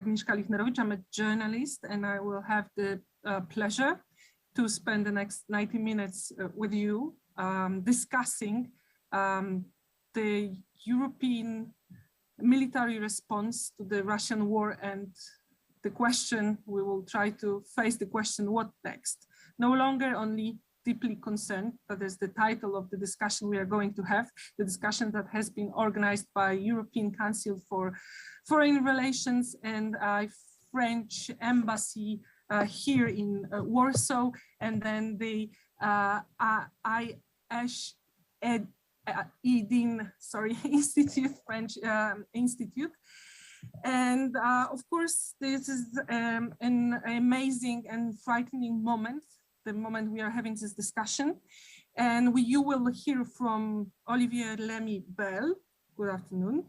Agnieszka Lichnerowicz. I'm a journalist, and I will have the pleasure to spend the next 90 minutes with you discussing the European military response to the Russian war, and the question, we will try to face the question, what next? No longer only deeply concerned, that is the title of the discussion we are going to have, the discussion that has been organized by European Council for Foreign Relations and French Embassy here in Warsaw, and then the Institute, French Institute. And of course, this is an amazing and frightening moment, the moment we are having this discussion. And you will hear from Olivier Remy-Bell. Good afternoon.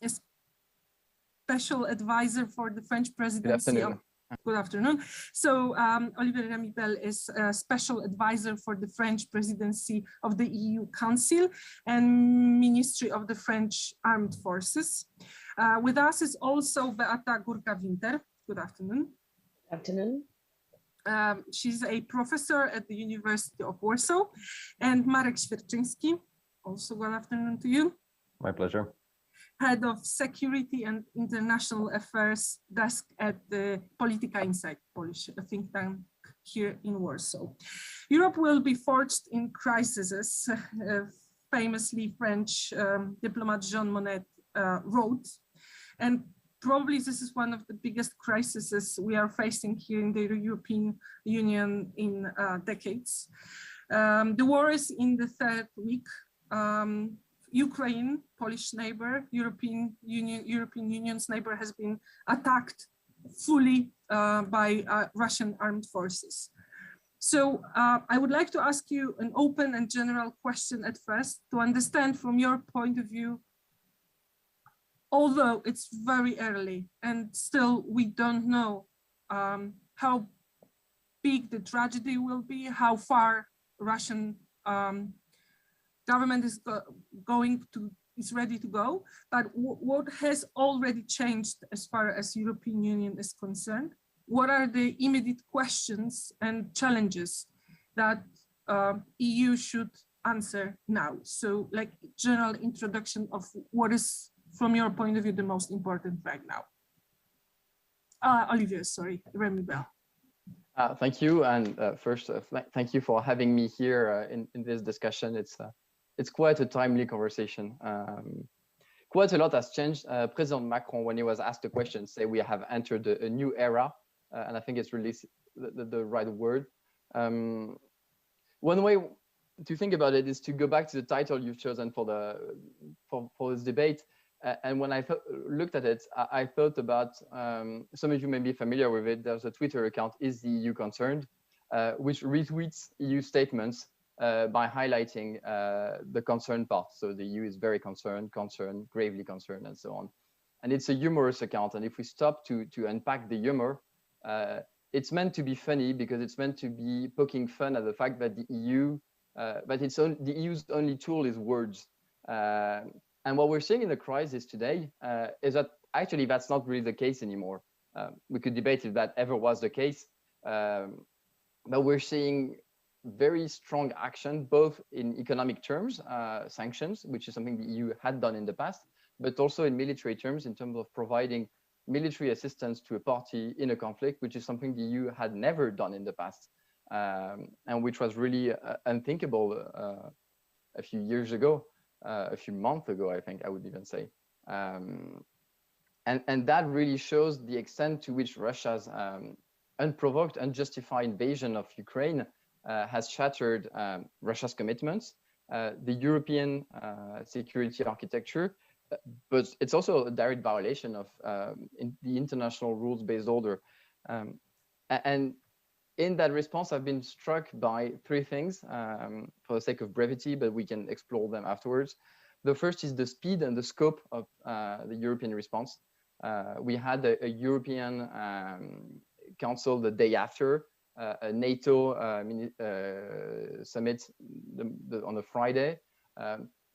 A special advisor for the French presidency. Good afternoon. Good afternoon. So Olivier Remy-Bell is a special advisor for the French presidency of the EU Council and Ministry of the French Armed Forces. With us is also Beata Górka-Winter. Good afternoon. Good afternoon. She's a professor at the University of Warsaw. And Marek Świerczyński, also good afternoon to you. My pleasure. Head of Security and International Affairs Desk at the Polityka Insight, Polish think tank here in Warsaw. Europe will be forged in crises, famously French diplomat Jean Monnet wrote. And probably this is one of the biggest crises we are facing here in the European Union in decades. The war is in the third week. Ukraine, Polish neighbor, European Union's neighbor, has been attacked fully by Russian armed forces. So I would like to ask you an open and general question at first to understand from your point of view, although it's very early and still we don't know how big the tragedy will be, how far Russian government is ready to go, but what has already changed as far as European Union is concerned? What are the immediate questions and challenges that EU should answer now? So like general introduction of what is, from your point of view, the most important right now. Olivier, sorry, Remy-Bell. Thank you, and first, thank you for having me here in this discussion. It's quite a timely conversation. Quite a lot has changed. President Macron, when he was asked the question, said we have entered a new era, and I think it's really the right word. One way to think about it is to go back to the title you've chosen for this debate. And when I looked at it, I thought about, some of you may be familiar with it, there's a Twitter account, Is the EU Concerned, which retweets EU statements by highlighting the concerned part. So the EU is very concerned, gravely concerned, and so on. And it's a humorous account. And if we stop to unpack the humor, it's meant to be funny because it's meant to be poking fun at the fact that the EU, the EU's only tool is words. And what we're seeing in the crisis today is that actually that's not really the case anymore. We could debate if that ever was the case, but we're seeing very strong action, both in economic terms, sanctions, which is something the EU had done in the past, but also in military terms, in terms of providing military assistance to a party in a conflict, which is something the EU had never done in the past, and which was really unthinkable a few years ago, a few months ago, I think I would even say. And that really shows the extent to which Russia's unprovoked, unjustified invasion of Ukraine has shattered Russia's commitments, the European security architecture, but it's also a direct violation of the international rules-based order. And in that response, I've been struck by three things for the sake of brevity, but we can explore them afterwards. The first is the speed and the scope of the European response. We had a European Council the day after, a NATO summit on a Friday,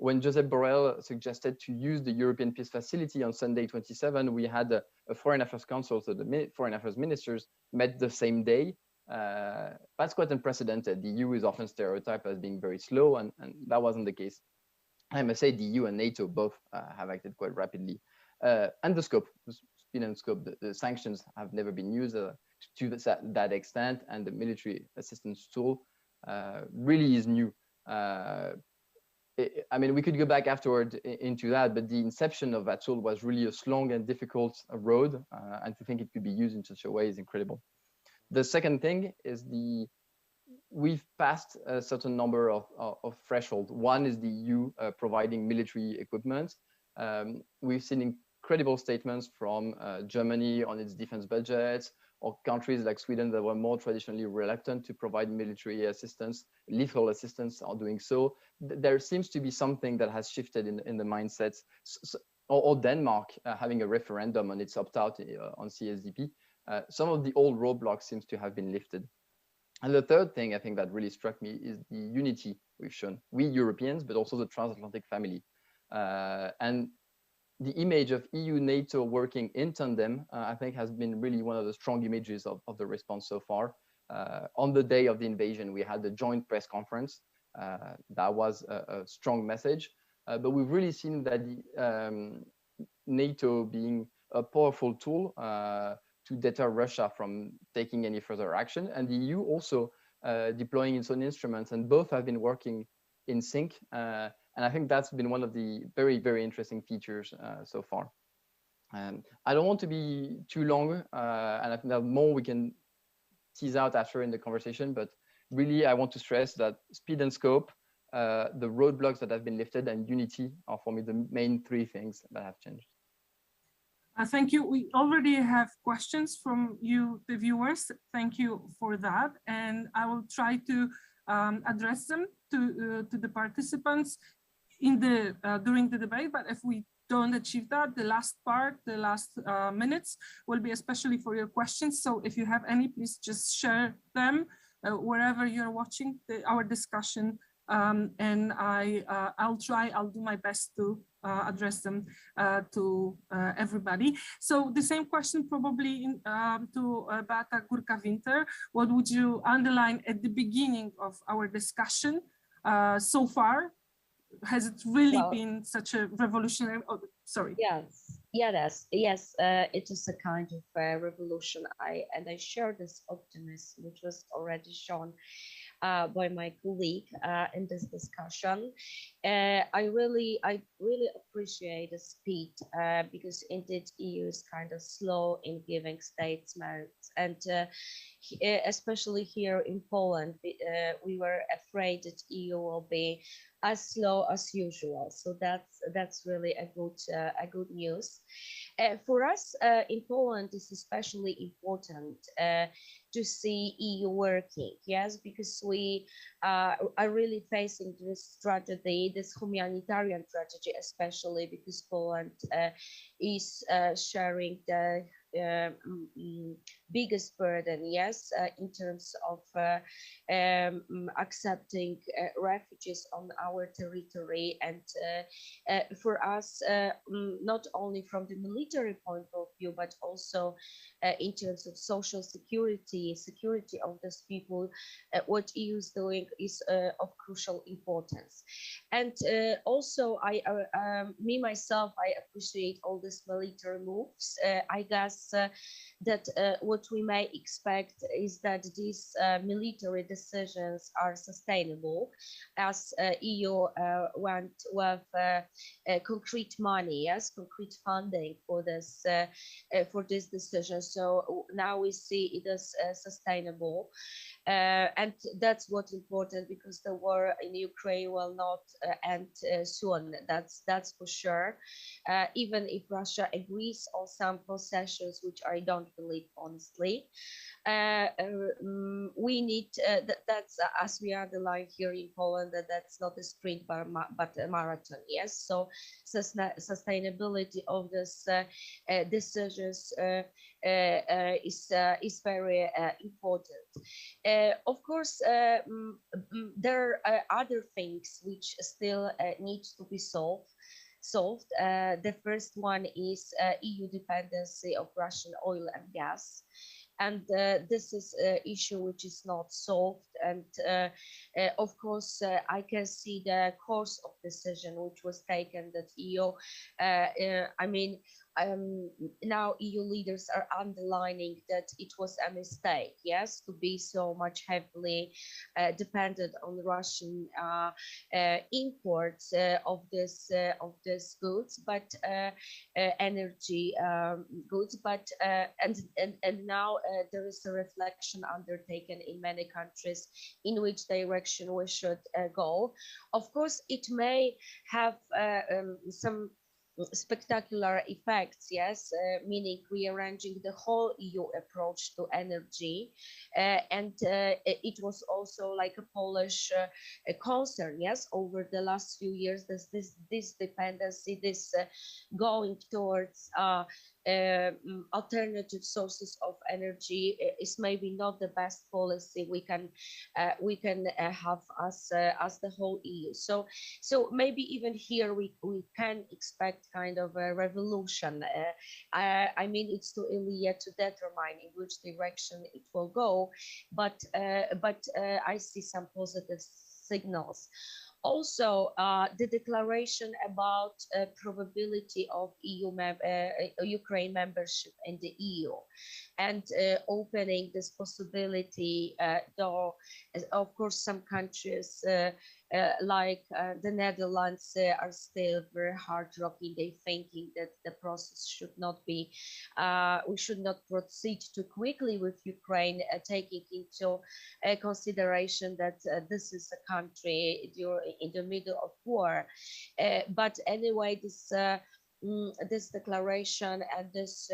when Joseph Borrell suggested to use the European Peace Facility on Sunday 27, we had a Foreign Affairs Council, so the Foreign Affairs Ministers met the same day. That's quite unprecedented. The EU is often stereotyped as being very slow, and that wasn't the case. I must say the EU and NATO both have acted quite rapidly. And the scope, the speed and scope, the sanctions have never been used to that extent, and the military assistance tool really is new. I mean, we could go back afterward into that, but the inception of that tool was really a long and difficult road, and to think it could be used in such a way is incredible. The second thing is we've passed a certain number of thresholds. One is the EU providing military equipment. We've seen incredible statements from Germany on its defense budgets, or countries like Sweden that were more traditionally reluctant to provide military assistance, lethal assistance are doing so. There seems to be something that has shifted in the mindsets. Or Denmark having a referendum on its opt-out on CSDP. Some of the old roadblocks seems to have been lifted. And the third thing I think that really struck me is the unity we've shown, we Europeans, but also the transatlantic family. And the image of EU-NATO working in tandem, I think, has been really one of the strong images of the response so far. On the day of the invasion, we had the joint press conference. That was a strong message. But we've really seen that the, NATO being a powerful tool to deter Russia from taking any further action, and the EU also deploying its own instruments, and both have been working in sync. And I think that's been one of the very, very interesting features so far. I don't want to be too long, and I think that more we can tease out after in the conversation, but really I want to stress that speed and scope, the roadblocks that have been lifted, and unity are for me the main three things that have changed. Thank you. We already have questions from you, the viewers. Thank you for that. And I will try to address them to the participants in the during the debate. But if we don't achieve that, the last part, the last minutes will be especially for your questions. So if you have any, please just share them wherever you're watching our discussion. And I'll do my best to address them to everybody. So the same question probably to Beata Gurka-Winter. What would you underline at the beginning of our discussion so far? Has it really been such a revolutionary? Oh, sorry. Yes. It is a kind of revolution. I share this optimism, which was already shown by my colleague in this discussion. I really appreciate the speed because indeed EU is kind of slow in giving statements, and especially here in Poland, we were afraid that EU will be as slow as usual. So that's really a good news. For us in Poland, it's especially important to see EU working, yes, because we are really facing this tragedy, this humanitarian tragedy, especially because Poland is sharing the biggest burden, yes, in terms of accepting refugees on our territory. And for us, not only from the military point of view, but also in terms of social security of those people, what EU is doing is of crucial importance. And also, me myself, I appreciate all these military moves. I guess that what we may expect is that these military decisions are sustainable, as EU went with concrete money, yes, concrete funding for this decision. So now we see it as sustainable, and that's what's important, because the war in Ukraine will not end soon. That's for sure. Even if Russia agrees on some concessions, which I don't believe, honestly, we need that's as we underline here in Poland, that's not a sprint but a marathon. Yes, so sustainability of this decisions is very important. Of course, there are other things which still need to be solved. The first one is EU dependency of Russian oil and gas. And this is an issue which is not solved. And of course, I can see the course of decision which was taken that EU, I mean, now EU leaders are underlining that it was a mistake, yes, to be so much heavily dependent on Russian imports of this goods, but energy goods. But and now there is a reflection undertaken in many countries in which direction we should go. Of course, it may have some spectacular effects, yes, meaning rearranging the whole EU approach to energy. And it was also like a Polish concern, yes, over the last few years, this dependency, this going towards alternative sources of energy is maybe not the best policy we can have as the whole EU. So maybe even here we can expect kind of a revolution. I mean, it's too early yet to determine in which direction it will go, but I see some positive signals. Also, the declaration about probability of Ukraine membership in the EU, and opening this possibility, though, of course, some countries like the Netherlands are still very hard rocking. They thinking that the process should not be, we should not proceed too quickly with Ukraine, taking into consideration that this is a country in the middle of war. But anyway, this declaration and this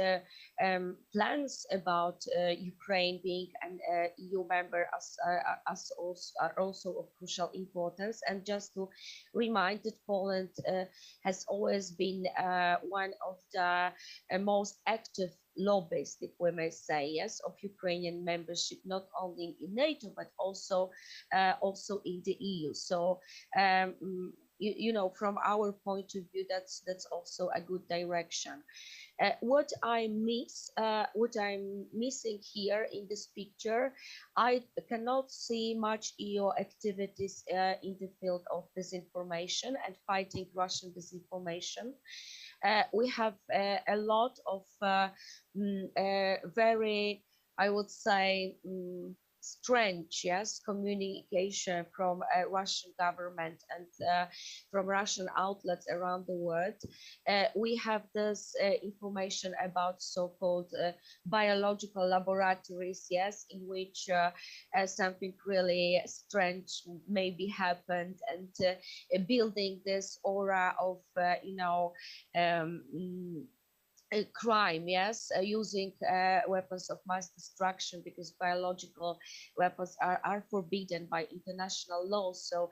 plans about Ukraine being an EU member are also of crucial importance. And just to remind that Poland has always been one of the most active lobbyists, if we may say, yes, of Ukrainian membership, not only in NATO but also in the EU. So you know, from our point of view, that's also a good direction. What I'm missing here in this picture, I cannot see much EU activities in the field of disinformation and fighting Russian disinformation. We have a lot of very, I would say, strange, yes, communication from Russian government and from Russian outlets around the world. We have this information about so-called biological laboratories, yes, in which something really strange maybe happened, and building this aura of, you know, a crime, yes, using weapons of mass destruction, because biological weapons are forbidden by international law. So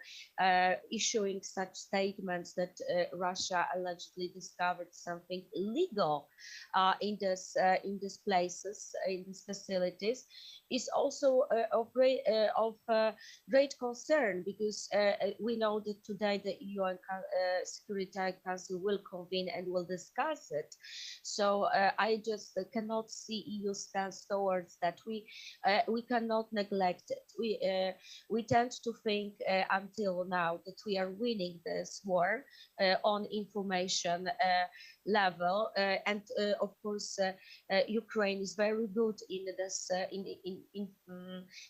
issuing such statements that Russia allegedly discovered something illegal in these places, in these facilities, is also of great concern, because we know that today the UN Security Council will convene and will discuss it. So I just cannot see EU stance towards that. We cannot neglect it. We tend to think until now that we are winning this war on information level, and of course Ukraine is very good in this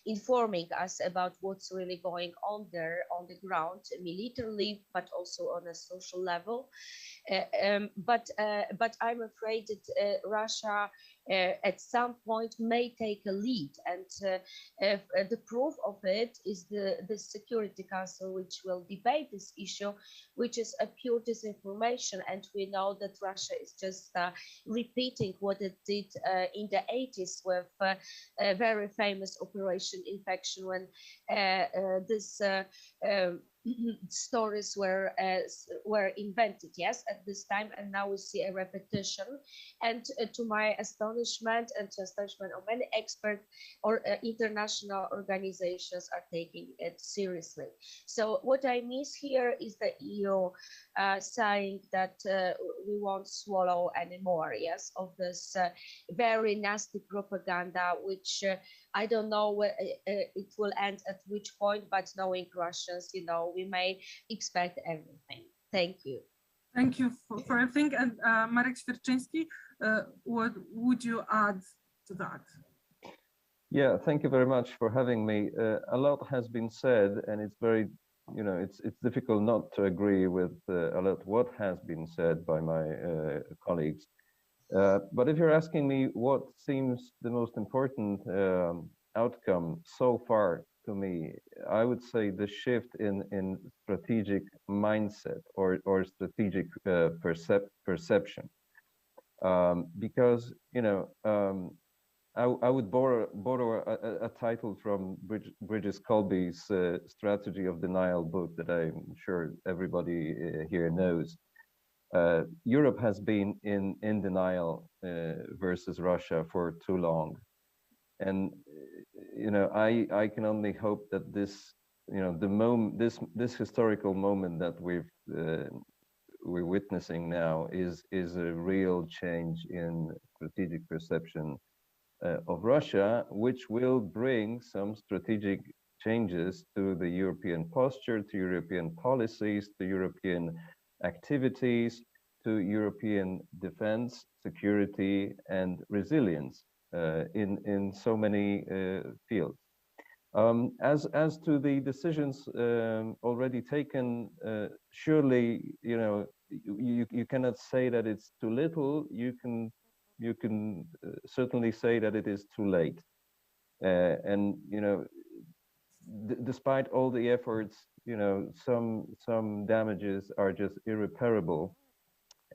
informing us about what's really going on there on the ground, militarily, but also on a social level. But I'm afraid that Russia at some point may take a lead, and the proof of it is the Security Council, which will debate this issue, which is a pure disinformation. And we know that Russia is just repeating what it did in the 80s with a very famous Operation Infection, when this stories were invented, yes, at this time, and now we see a repetition. And to my astonishment and to astonishment of many experts or international organizations are taking it seriously. So what I miss here is the EU saying that we won't swallow anymore, yes, of this very nasty propaganda, which I don't know where it will end at which point, but knowing Russians, you know, we may expect everything. Thank you. Thank you for everything. And Marek Świerczyński, what would you add to that? Yeah, thank you very much for having me. A lot has been said, and it's very, you know, it's difficult not to agree with a lot what has been said by my colleagues. But if you're asking me what seems the most important outcome so far to me, I would say the shift in strategic mindset or strategic perception. Because, you know, I would borrow a title from Bridges Colby's Strategy of Denial book that I'm sure everybody here knows. Europe has been in denial versus Russia for too long, and you know, I can only hope that this, you know, the moment, this historical moment that we're witnessing now is a real change in strategic perception of Russia, which will bring some strategic changes to the European posture, to European policies, to European activities, to European defense, security, and resilience in so many fields. As to the decisions already taken, surely, you know, you cannot say that it's too little. You can certainly say that it is too late. And you know, despite all the efforts, you know, some damages are just irreparable,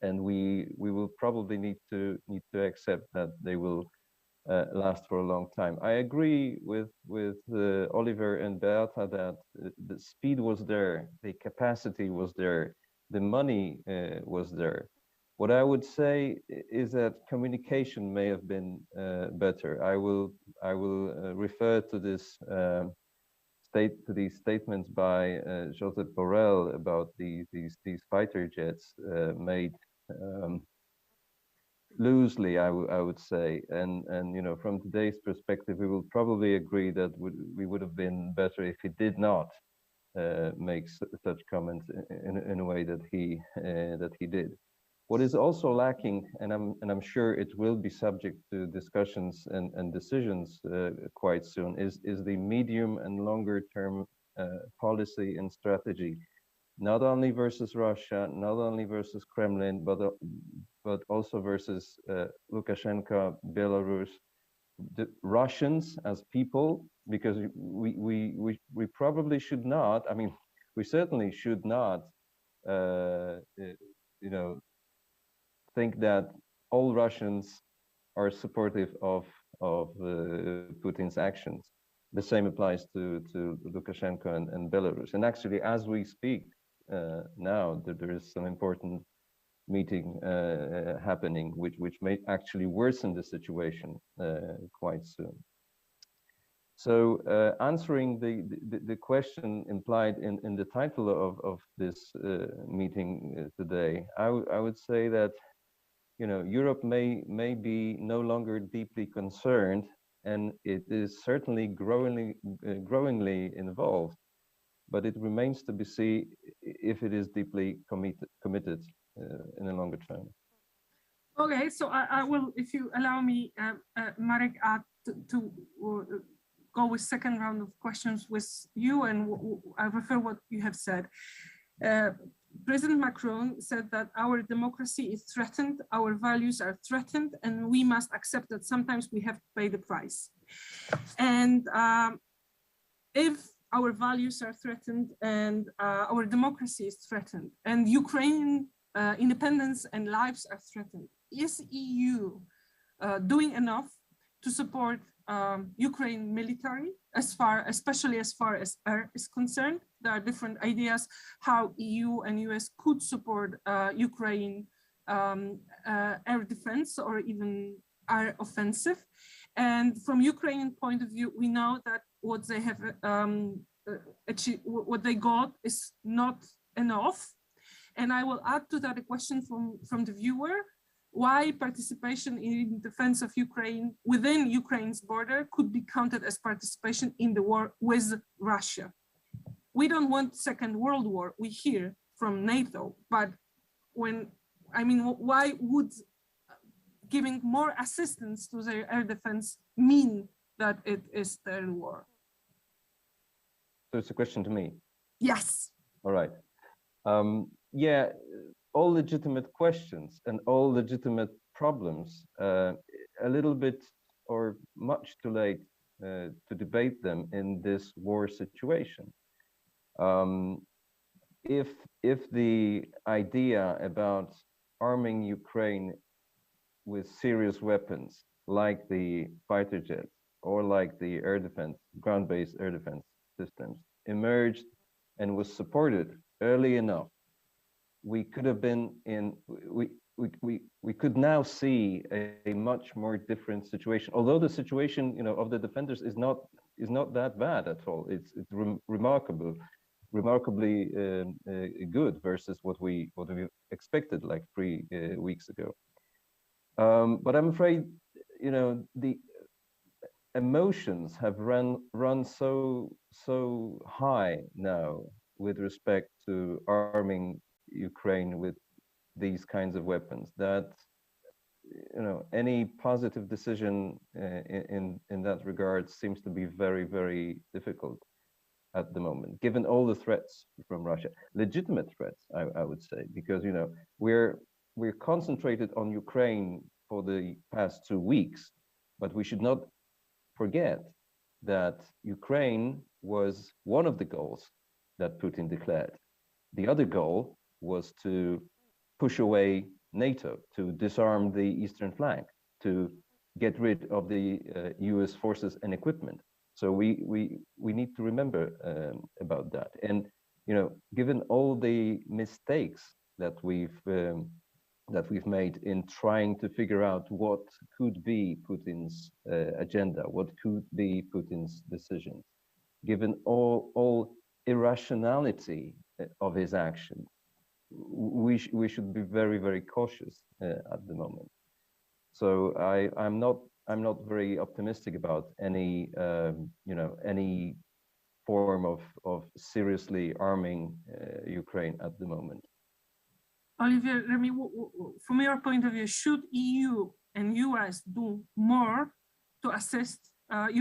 and we will probably need to accept that they will last for a long time. I agree with Oliver and Beata that the speed was there, the capacity was there, the money was there. What I would say is that communication may have been better. I will refer to this to these statements by Joseph Borrell about these fighter jets made loosely, I would say, and you know, from today's perspective, we will probably agree that we would have been better if he did not make such comments in a way that he did. What is also lacking, and I'm sure it will be subject to discussions and decisions quite soon, is the medium and longer term policy and strategy, not only versus Russia, not only versus Kremlin, but also versus Lukashenko, Belarus, the Russians as people, because we probably should not. I mean, we certainly should not, you know, think that all Russians are supportive of Putin's actions. The same applies to Lukashenko and Belarus. And actually, as we speak now, there is some important meeting happening, which may actually worsen the situation quite soon. So answering the question implied in the title of this meeting today, I would say that, you know, Europe may be no longer deeply concerned, and it is certainly growingly involved, but it remains to be seen if it is deeply committed in the longer term. Okay, so I will, if you allow me, Marek, to go with second round of questions with you, and I refer what you have said. President Macron said that our democracy is threatened, our values are threatened, and we must accept that sometimes we have to pay the price. And if our values are threatened and our democracy is threatened and Ukrainian independence and lives are threatened, is EU doing enough to support Ukraine military, especially as far as air is concerned. There are different ideas how EU and US could support Ukraine air defense or even air offensive. And from Ukrainian point of view, we know that what they have achieved, what they got is not enough. And I will add to that a question from the viewer: why participation in defense of Ukraine within Ukraine's border could be counted as participation in the war with Russia? We don't want Second World War, we hear from NATO, but why would giving more assistance to their air defense mean that it is their war? So it's a question to me. Yes. All right. Yeah, all legitimate questions and all legitimate problems. A little bit or much too late to debate them in this war situation. If the idea about arming Ukraine with serious weapons like the fighter jets or like the air defense, ground-based air defense systems emerged and was supported early enough, we could have been in, we could now see a much more different situation. Although the situation, of the defenders is not that bad at all. It's remarkably good versus what we expected like 3 weeks ago. But I'm afraid, the emotions have run so high now with respect to arming Ukraine with these kinds of weapons that any positive decision in that regard seems to be very, very difficult at the moment, given all the threats from Russia, legitimate threats, I would say, because we're concentrated on Ukraine for the past 2 weeks, but we should not forget that Ukraine was one of the goals that Putin declared. The other goal was to push away NATO, to disarm the eastern flank, to get rid of the US forces and equipment. So we need to remember about that. And given all the mistakes that we've made in trying to figure out what could be Putin's agenda, what could be Putin's decisions, given all irrationality of his action, we should be very, very cautious at the moment. So I'm not very optimistic about any any form of seriously arming Ukraine at the moment. Olivier, Remy, from your point of view, should EU and US do more to assist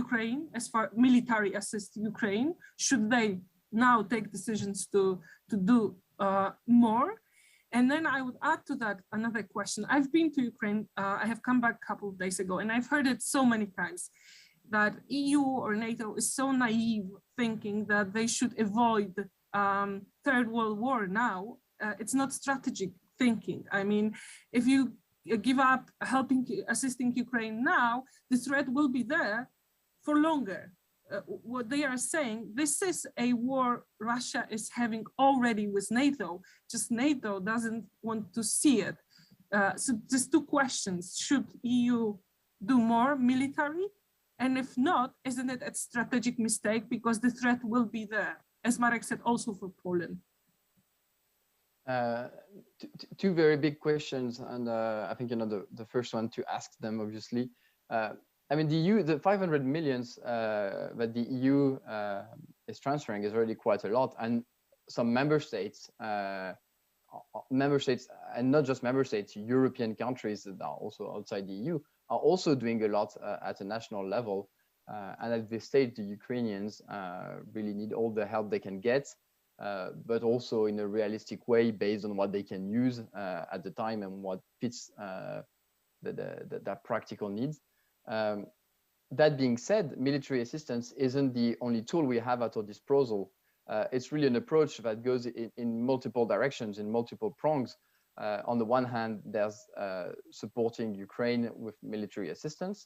Ukraine, as far military assist Ukraine? Should they now take decisions to do more? And then I would add to that another question. I've been to Ukraine. I have come back a couple of days ago, and I've heard it so many times that EU or NATO is so naive, thinking that they should avoid Third World War now. It's not strategic thinking. I mean, if you give up assisting Ukraine now, the threat will be there for longer. What they are saying, this is a war Russia is having already with NATO, just NATO doesn't want to see it. So just 2 questions: should EU do more military? And if not, isn't it a strategic mistake because the threat will be there, as Marek said, also for Poland? 2 very big questions, and I think the first one to ask them, obviously. I mean, the EU, the 500 millions that the EU is transferring is already quite a lot, and some member states, and not just member states, European countries that are also outside the EU are also doing a lot at a national level. And at this stage, the Ukrainians really need all the help they can get, but also in a realistic way based on what they can use at the time and what fits their practical needs. That being said, military assistance isn't the only tool we have at our disposal. It's really an approach that goes in multiple directions, in multiple prongs. On the one hand, there's supporting Ukraine with military assistance,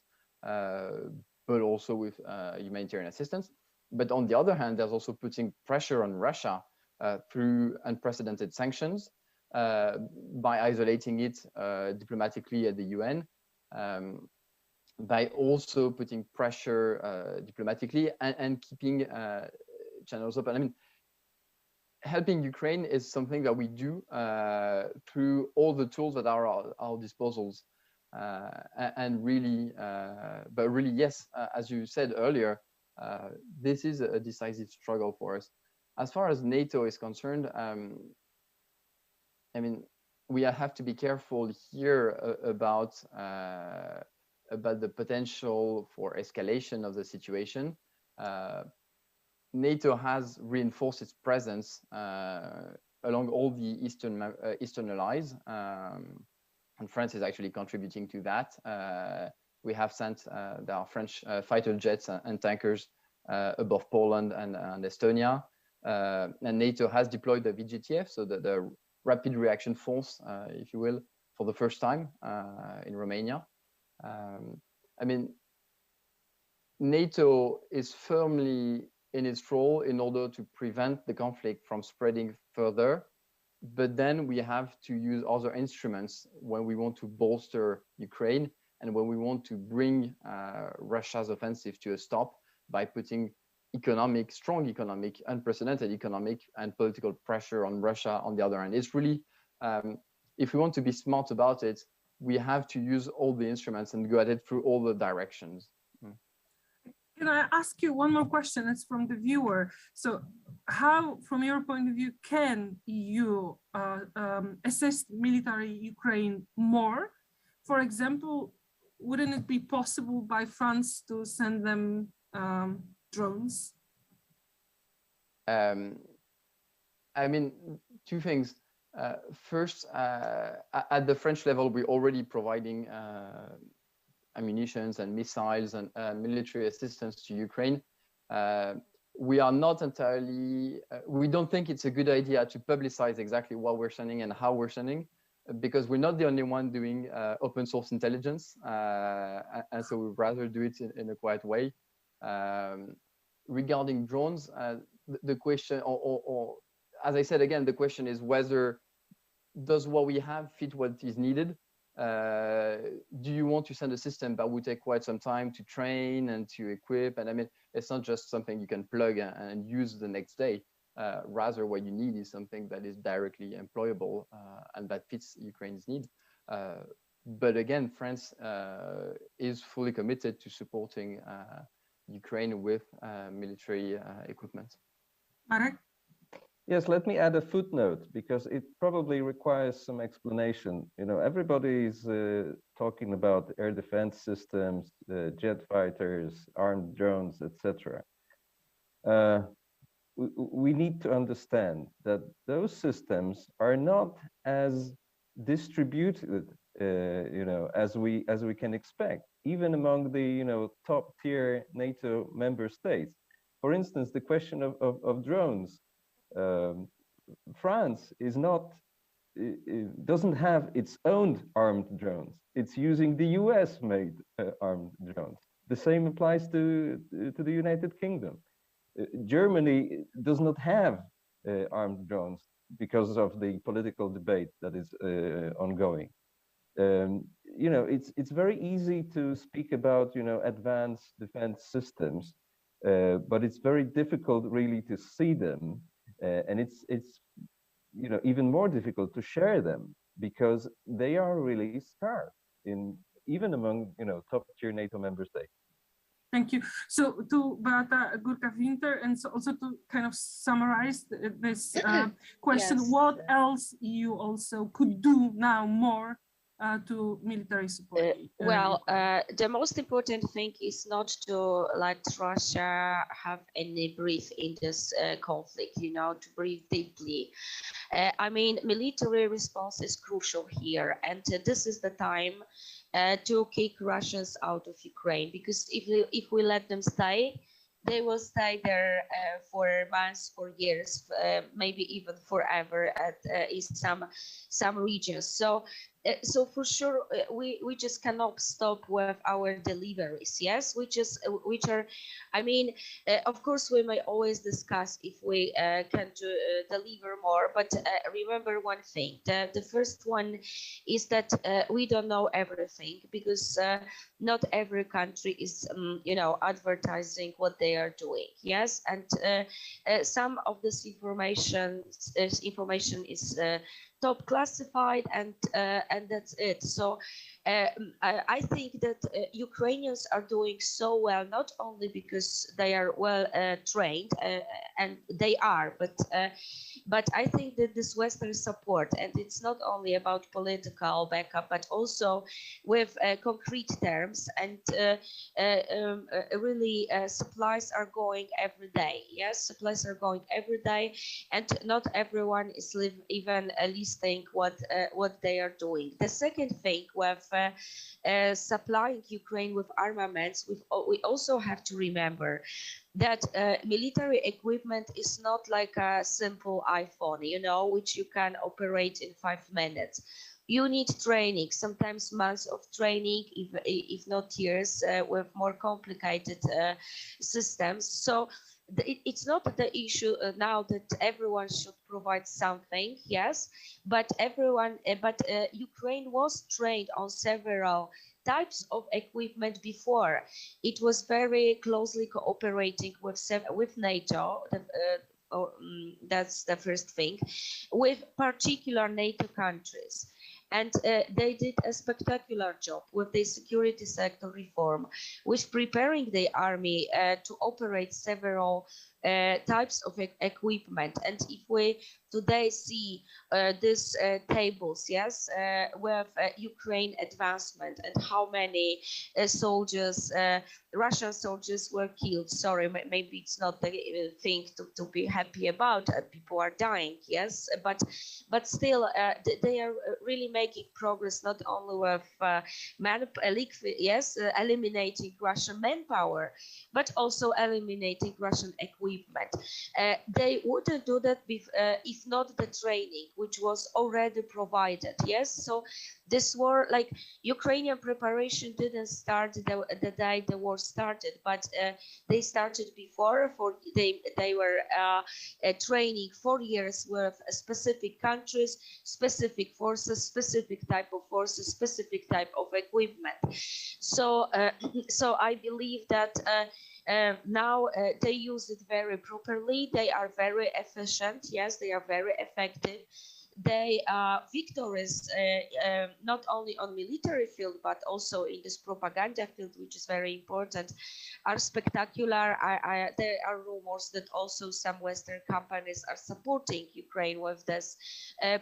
but also with humanitarian assistance. But on the other hand, there's also putting pressure on Russia through unprecedented sanctions by isolating it diplomatically at the UN, by also putting pressure diplomatically and keeping channels open. I mean, helping Ukraine is something that we do through all the tools that are at our disposals. And really, but really, yes, as you said earlier, this is a decisive struggle for us. As far as NATO is concerned, I mean, we have to be careful here about the potential for escalation of the situation. NATO has reinforced its presence along all the eastern allies, and France is actually contributing to that. We have sent our French fighter jets and tankers above Poland and Estonia, and NATO has deployed the VGTF, so the Rapid Reaction Force, if you will, for the first time in Romania. I mean, NATO is firmly in its role in order to prevent the conflict from spreading further, but then we have to use other instruments when we want to bolster Ukraine and when we want to bring Russia's offensive to a stop by putting strong economic, unprecedented economic and political pressure on Russia on the other hand. It's really, if we want to be smart about it, we have to use all the instruments and go at it through all the directions. Can I ask you one more question? It's from the viewer. So how, from your point of view, can EU assist military Ukraine more? For example, wouldn't it be possible by France to send them drones? I mean, two things. First, at the French level, we're already providing ammunitions and missiles and military assistance to Ukraine. We are not entirely, we don't think it's a good idea to publicize exactly what we're sending and how we're sending, because we're not the only one doing open source intelligence. And so we'd rather do it in a quiet way. Regarding drones, the question, or as I said again, the question is whether does what we have fit what is needed? Do you want to send a system that would take quite some time to train and to equip? And I mean, it's not just something you can plug and use the next day. Rather, what you need is something that is directly employable and that fits Ukraine's need. But again, France is fully committed to supporting Ukraine with military equipment. Marek? Yes, let me add a footnote because it probably requires some explanation. You know, everybody's talking about air defense systems, jet fighters, armed drones, etc. We need to understand that those systems are not as distributed, you know, as we can expect, even among the top tier NATO member states. For instance, the question of drones. France is not, doesn't have its own armed drones. It's using the US-made armed drones. The same applies to the United Kingdom. Germany does not have armed drones because of the political debate that is ongoing. You know, it's very easy to speak about advanced defense systems, but it's very difficult really to see them. And it's even more difficult to share them because they are really scarce even among top tier NATO member states. Thank you. So to Beata Gurka-Winter, and so also to kind of summarize this question, yes. What else EU also could do now more to military support? The most important thing is not to let Russia have any breath in this conflict, to breathe deeply. I mean, military response is crucial here, and this is the time to kick Russians out of Ukraine, because if we let them stay, they will stay there for months or years, maybe even forever in some regions. So so for sure, we just cannot stop with our deliveries, yes, which are, I mean, of course, we may always discuss if we can deliver more, but remember one thing: the first one is that we don't know everything, because not every country is, you know, advertising what they are doing, yes, and some of this information is top classified, and that's it. So I think that Ukrainians are doing so well, not only because they are well trained, and they are, but I think that this Western support, and it's not only about political backup, but also with concrete terms, and really supplies are going every day. Yes, supplies are going every day, and not everyone is even listing what they are doing. The second thing, with supplying Ukraine with armaments, we also have to remember that military equipment is not like a simple iPhone, you know, which you can operate in 5 minutes. You need training, sometimes months of training, if not years, with more complicated systems. So it's not the issue now that everyone should provide something, yes, but Ukraine was trained on several types of equipment before. It was very closely cooperating with NATO. That's the first thing, with particular NATO countries. And they did a spectacular job with the security sector reform, with preparing the army to operate several types of equipment. And if we today see these tables, yes, with Ukraine advancement and how many soldiers, Russian soldiers were killed. Sorry, maybe it's not the thing to be happy about. People are dying, yes, but still they are really making progress, not only with eliminating Russian manpower, but also eliminating Russian equipment. They wouldn't do that if not the training, which was already provided. Yes, so this war, like Ukrainian preparation didn't start the day the war started, but they started before. They were training 4 years with specific countries, specific forces, specific type of forces, specific type of equipment. So so I believe that now they use it very properly. They are very efficient. Yes, they are very effective. They are victorious not only on military field, but also in this propaganda field, which is very important, are spectacular. There are rumors that also some Western companies are supporting Ukraine with this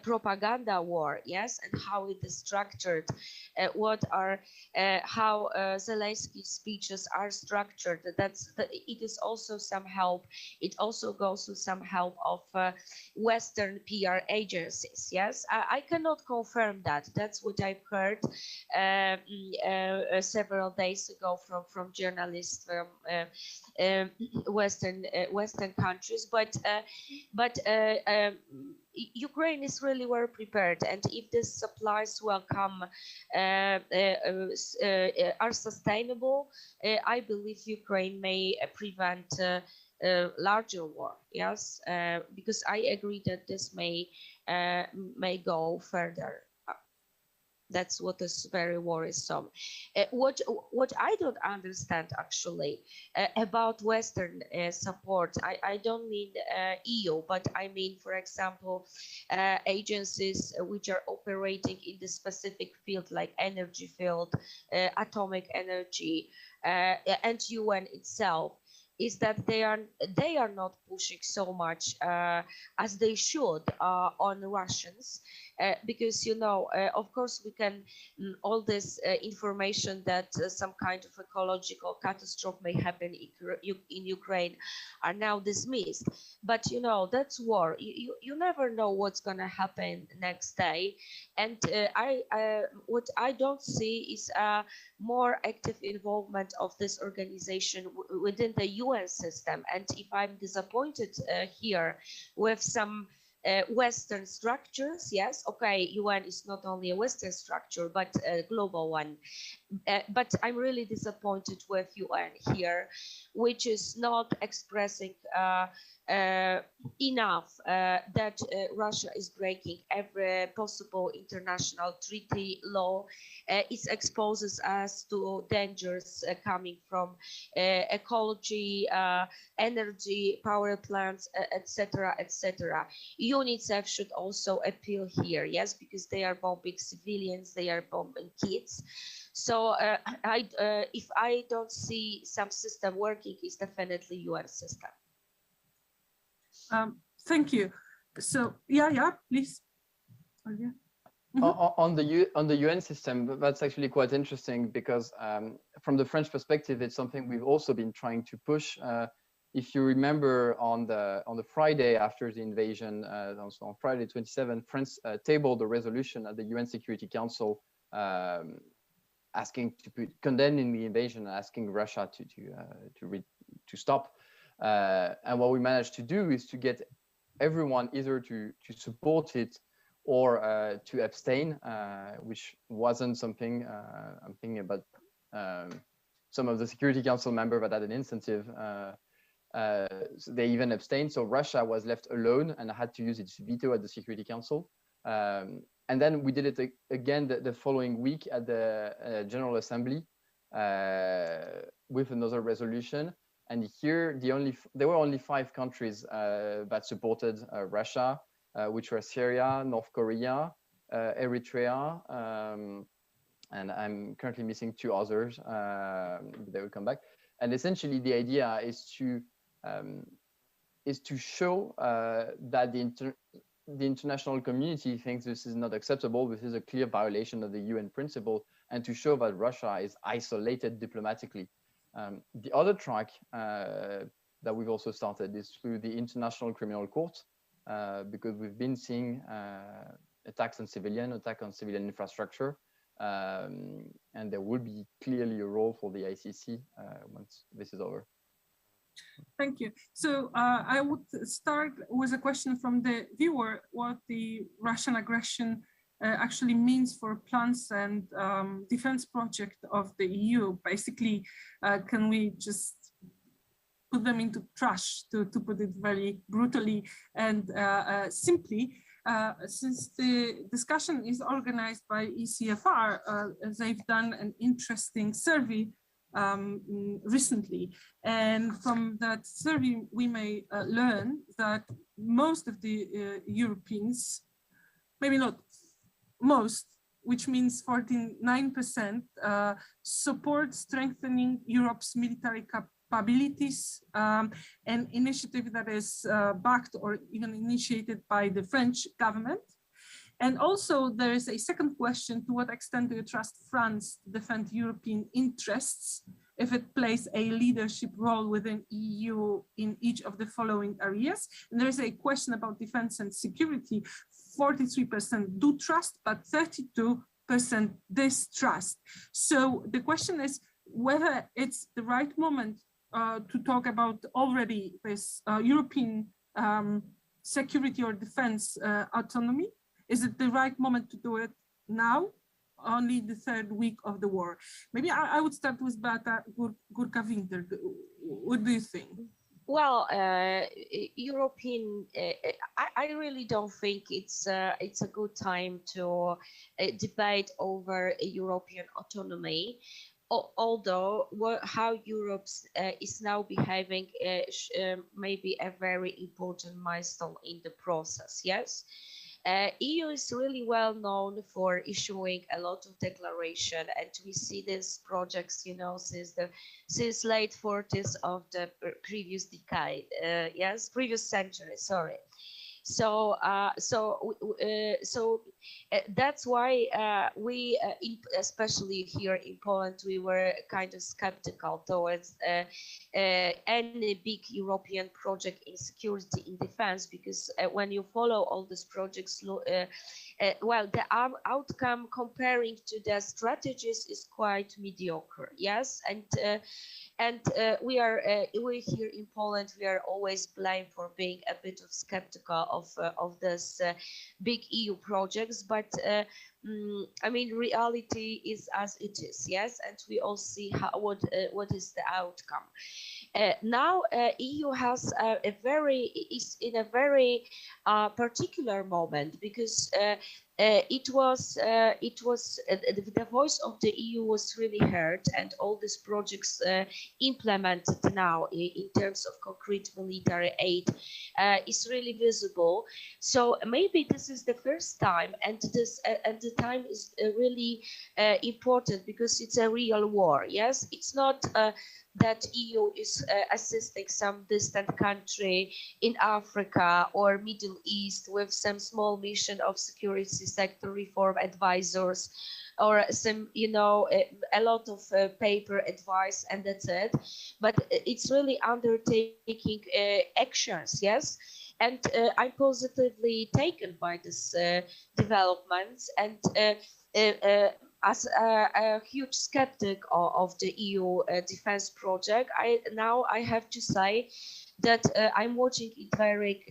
propaganda war, yes, and how it is structured, how Zelensky's speeches are structured. It is also some help. It also goes with some help of Western PR agencies. Yes, I cannot confirm that. That's what I've heard several days ago from journalists from Western countries. But Ukraine is really well prepared, and if these supplies will come are sustainable, I believe Ukraine may prevent larger war. Yes, because I agree that this may go further. That's what is very worrisome. What I don't understand actually about Western support, I don't mean EU, but I mean, for example, agencies which are operating in the specific field, like energy field, atomic energy, and UN itself, is that they are not pushing so much as they should on Russians, because, you know, of course we can all this information that some kind of ecological catastrophe may happen in Ukraine are now dismissed, but you know, that's war. You never know what's gonna happen next day, and what I don't see is more active involvement of this organization within the UN system. And if I'm disappointed here with some Western structures. Yes, okay, UN is not only a Western structure, but a global one. But I'm really disappointed with UN here, which is not expressing enough that Russia is breaking every possible international treaty law. It exposes us to dangers coming from ecology, energy, power plants, etc., etc. UNICEF should also appeal here, yes, because they are bombing civilians, they are bombing kids. So if I don't see some system working, it's definitely UN system. Thank you. So yeah, please. Oh, yeah. Mm-hmm. On the UN system, that's actually quite interesting because from the French perspective, it's something we've also been trying to push. If you remember, on the Friday after the invasion, also on Friday 27, France tabled a resolution at the UN Security Council asking condemning the invasion, asking Russia to stop. And what we managed to do is to get everyone either to support it or to abstain, which wasn't something I'm thinking about some of the Security Council members that had an incentive. So they even abstained. So Russia was left alone and had to use its veto at the Security Council. And then we did it again the following week at the General Assembly with another resolution. And here, there were only 5 countries that supported Russia, which were Syria, North Korea, Eritrea, and I'm currently missing 2 others. They will come back. And essentially, the idea is to show that the international community thinks this is not acceptable. This is a clear violation of the UN principle, and to show that Russia is isolated diplomatically. The other track that we've also started is through the International Criminal Court, because we've been seeing attacks on civilian infrastructure, and there will be clearly a role for the ICC once this is over. Thank you. So I would start with a question from the viewer: what the Russian aggression actually means for plans and defense project of the EU. Basically, can we just put them into trash, to put it very brutally and simply? Since the discussion is organized by ECFR, they've done an interesting survey recently, and from that survey we may learn that most of the Europeans, maybe not most, which means 49%, support strengthening Europe's military capabilities, an initiative that is backed or even initiated by the French government. And also there is a second question: to what extent do you trust France to defend European interests if it plays a leadership role within EU in each of the following areas? And there is a question about defense and security. 43% do trust, but 32% distrust. So the question is whether it's the right moment to talk about already this European security or defense autonomy. Is it the right moment to do it now, only the 3rd week of the war? Maybe I would start with Beata Gurka-Winter. What do you think? Well, European, I really don't think it's a good time to debate over European autonomy. Although how Europe is now behaving may a very important milestone in the process, yes? EU is really well known for issuing a lot of declaration, and we see these projects, you know, since late 40s of the previous decade, previous century, sorry. So that's why we, especially here in Poland, we were kind of skeptical towards any big European project in security, in defense, because when you follow all these projects, well, the outcome comparing to the strategies is quite mediocre, yes, And we here in Poland, we are always blamed for being a bit of skeptical of this big EU projects, but I mean, reality is as it is, yes, and we all see what is the outcome. Now, EU has is in a very particular moment, because the voice of the EU was really heard, and all these projects implemented now in terms of concrete military aid is really visible. So maybe this is the first time, and the time is really important, because it's a real war. Yes, it's not that EU is assisting some distant country in Africa or Middle East with some small mission of security sector reform advisors, or some, you know, a lot of paper advice, and that's it. But it's really undertaking actions, yes. And I'm positively taken by this developments, and as a huge skeptic of the EU defense project, I have to say that I'm watching it very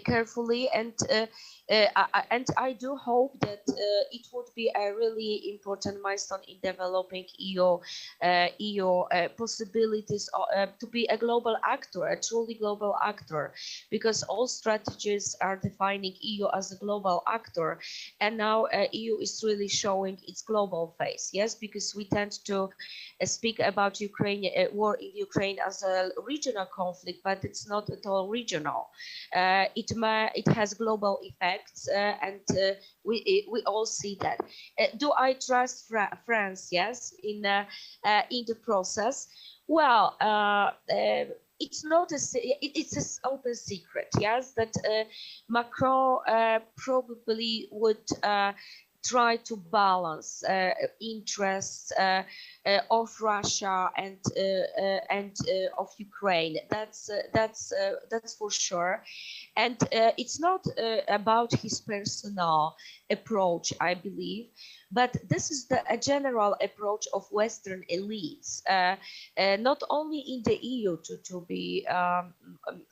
carefully, and I do hope that it would be a really important milestone in developing EU possibilities to be a global actor, a truly global actor, because all strategies are defining EU as a global actor, and now EU is really showing its global face. Yes, because we tend to speak about Ukraine, war in Ukraine, as a regional conflict, but it's not at all regional. It has global effects, and we all see that. Do I trust France? Yes, in the process. Well, it's not it's an open secret. Yes, that Macron probably would try to balance interests of Russia and of Ukraine. That's for sure. And it's not about his personal approach, I believe, but this is a general approach of Western elites, not only in the EU, to be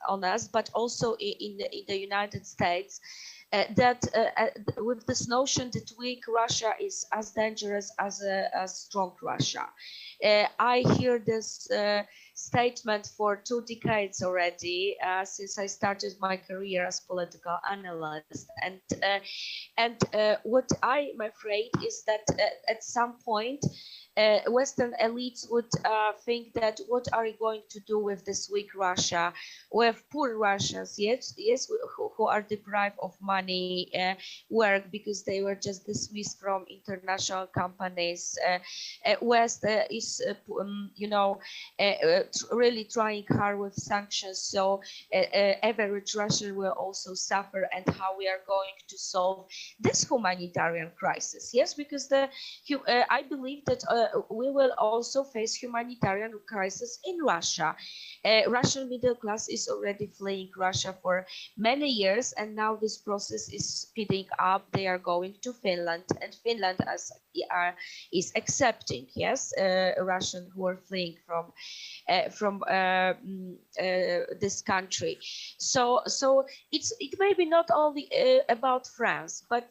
honest, but also in the United States. That with this notion that weak Russia is as dangerous as a strong Russia. I hear this statement for 2 decades already, since I started my career as political analyst, and what I'm afraid is that at some point Western elites would think that what are you going to do with this weak Russia, with poor Russians, yes, who are deprived of money, work, because they were just dismissed from international companies. West is, you know, really trying hard with sanctions, so average Russian will also suffer, and how we are going to solve this humanitarian crisis. Yes, because I believe that we will also face humanitarian crisis in Russia. Russian middle class is already fleeing Russia for many years, and now this process is speeding up. They are going to Finland, and Finland is accepting, yes, Russians who are fleeing from this country. So it may be not only about France, but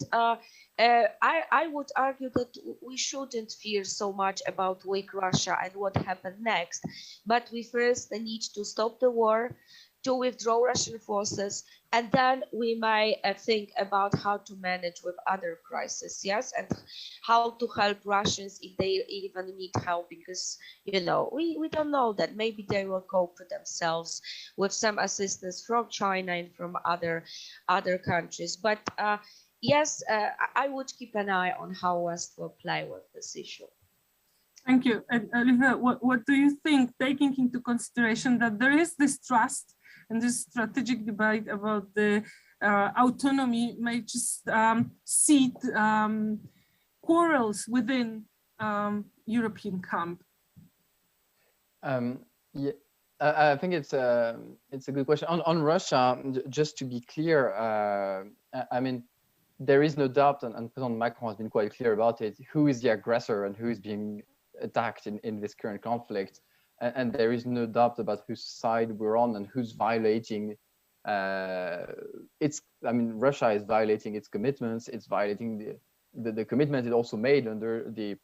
I would argue that we shouldn't fear so much about weak Russia and what happened next, but we first need to stop the war, to withdraw Russian forces, and then we may think about how to manage with other crises, yes, and how to help Russians if they even need help, because, you know, we don't know that. Maybe they will cope for themselves with some assistance from China and from other countries. But yes, I would keep an eye on how West will play with this issue. Thank you. And Olivia, what do you think, taking into consideration that there is this trust and this strategic debate about the autonomy may just seed quarrels within European camp? Yeah, I think it's a good question. On Russia, just to be clear, I mean, there is no doubt, and President Macron has been quite clear about it, who is the aggressor and who is being attacked in this current conflict, and there is no doubt about whose side we're on and who's violating Russia is violating its commitments. It's violating the commitment it also made under the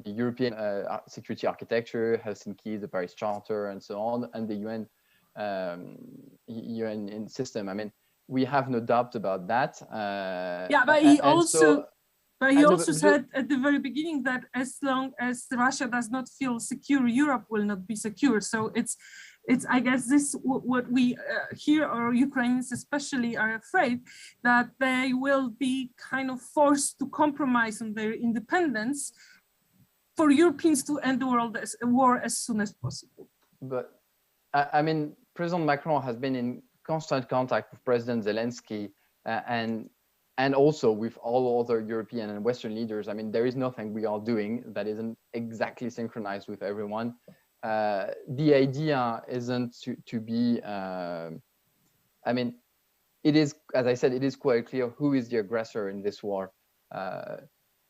European security architecture, Helsinki, the Paris Charter, and so on, and the UN system. I mean, we have no doubt about that. But he also said at the very beginning that as long as Russia does not feel secure, Europe will not be secure. So it's I guess this what we here, or Ukrainians especially, are afraid that they will be kind of forced to compromise on their independence for Europeans to end the war as soon as possible. But I mean, President Macron has been in constant contact with President Zelensky and also with all other European and Western leaders. I mean, there is nothing we are doing that isn't exactly synchronized with everyone. The idea isn't to be, I mean, it is, as I said, it is quite clear who is the aggressor in this war.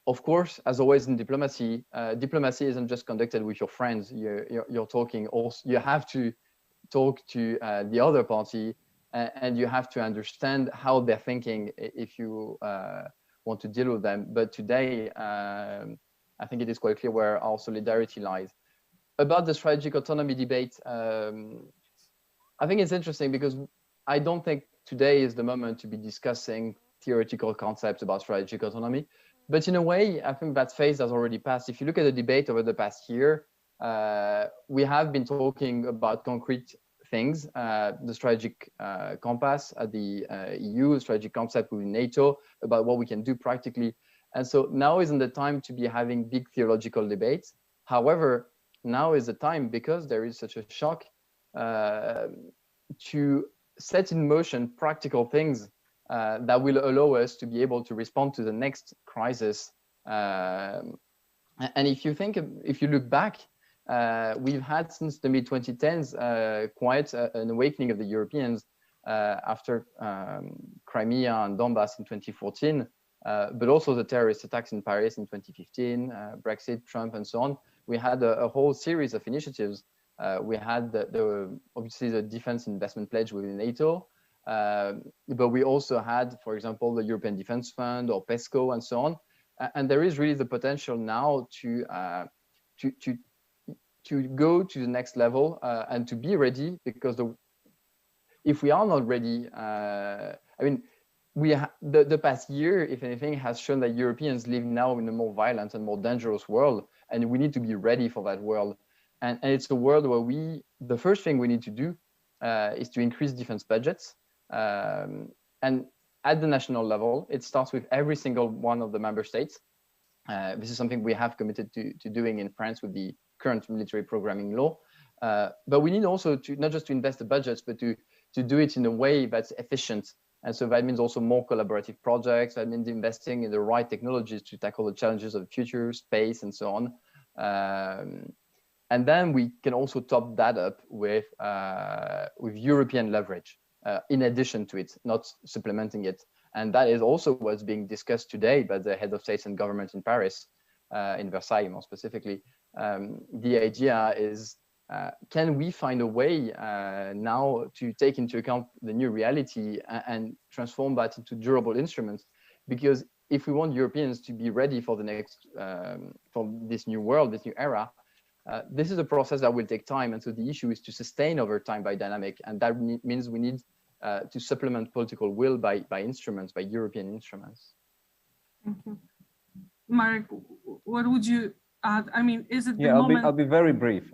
Of course, as always in diplomacy, diplomacy isn't just conducted with your friends. You're talking also, you have to talk to the other party, and you have to understand how they're thinking if you want to deal with them. But today, I think it is quite clear where our solidarity lies. About the strategic autonomy debate, I think it's interesting because I don't think today is the moment to be discussing theoretical concepts about strategic autonomy. But in a way, I think that phase has already passed. If you look at the debate over the past year, we have been talking about concrete things, the strategic compass at the EU, strategic concept within NATO, about what we can do practically. And so now isn't the time to be having big theological debates. However, now is the time, because there is such a shock, to set in motion practical things that will allow us to be able to respond to the next crisis. And if you look back, we've had since the mid-2010s quite an awakening of the Europeans after Crimea and Donbass in 2014, but also the terrorist attacks in Paris in 2015, Brexit, Trump, and so on. We had a whole series of initiatives. We had obviously the defense investment pledge within NATO, but we also had, for example, the European Defense Fund or PESCO and so on. And there is really the potential now to go to the next level and to be ready, because if we are not ready, I mean, the past year, if anything, has shown that Europeans live now in a more violent and more dangerous world, and we need to be ready for that world. And it's a world where the first thing we need to do is to increase defense budgets. And at the national level, it starts with every single one of the member states. This is something we have committed to doing in France with the current military programming law. But we need also to not just to invest the budgets, but to do it in a way that's efficient. And so that means also more collaborative projects. That means investing in the right technologies to tackle the challenges of the future, space, and so on. And then we can also top that up with European leverage in addition to it, not supplementing it. And that is also what's being discussed today by the head of states and governments in Paris, in Versailles more specifically. The idea is, can we find a way now to take into account the new reality and transform that into durable instruments? Because if we want Europeans to be ready for the next, for this new world, this new era, this is a process that will take time. And so the issue is to sustain over time by dynamic. And that means we need to supplement political will by instruments, by European instruments. Thank you. Marek, what would you add? I mean, is it the moment? I'll be very brief.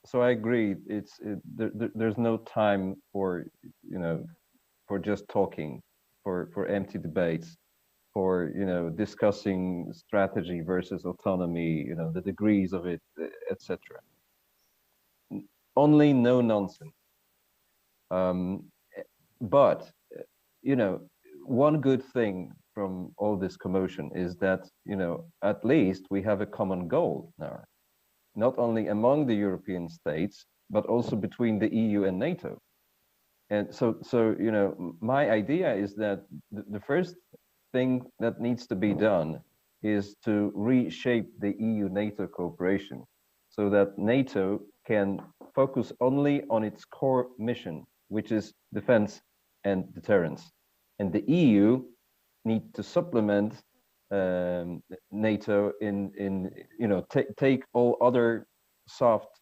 So I agree. There's no time for, for just talking, for empty debates, for, discussing strategy versus autonomy, the degrees of it, etc. Only no nonsense. But, one good thing from all this commotion is that, at least we have a common goal now, not only among the European states, but also between the EU and NATO. And so my idea is that the first thing that needs to be done is to reshape the EU-NATO cooperation so that NATO can focus only on its core mission, which is defense and deterrence. And the EU need to supplement NATO in take all other soft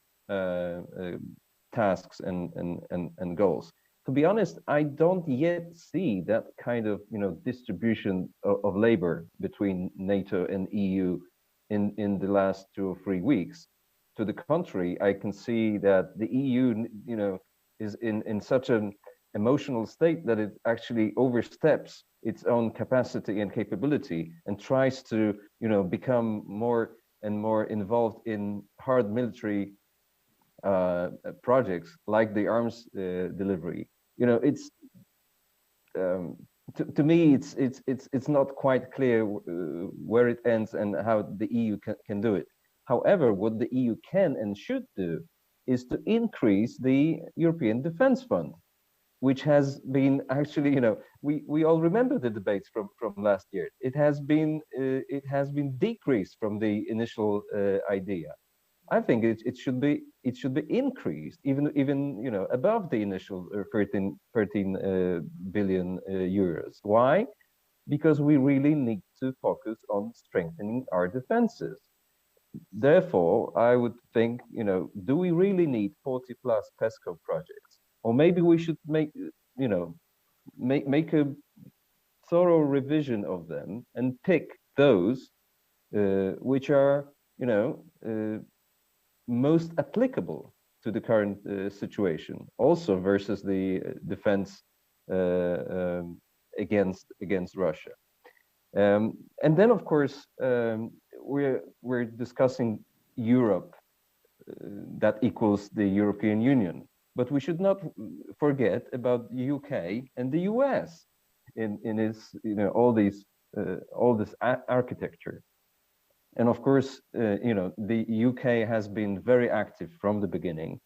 tasks and goals. To be honest, I don't yet see that kind of distribution of labor between NATO and EU in the last 2 or 3 weeks. To the contrary, I can see that the EU is in such an emotional state that it actually oversteps its own capacity and capability and tries to become more and more involved in hard military projects like the arms delivery. It's to me it's not quite clear where it ends and how the EU can do it. However, what the EU can and should do is to increase the European Defence Fund, which has been actually, we all remember the debates from last year. It has been decreased from the initial idea. I think it should be increased even above the initial 13 billion euros. Why? Because we really need to focus on strengthening our defenses. Therefore, I would think, do we really need 40 plus PESCO projects? Or maybe we should make a thorough revision of them and pick those which are, most applicable to the current situation, also versus the defense against Russia. And then, of course, we're discussing Europe that equals the European Union, but we should not forget about the UK and the US in its all this architecture. And of course, the UK has been very active from the beginning,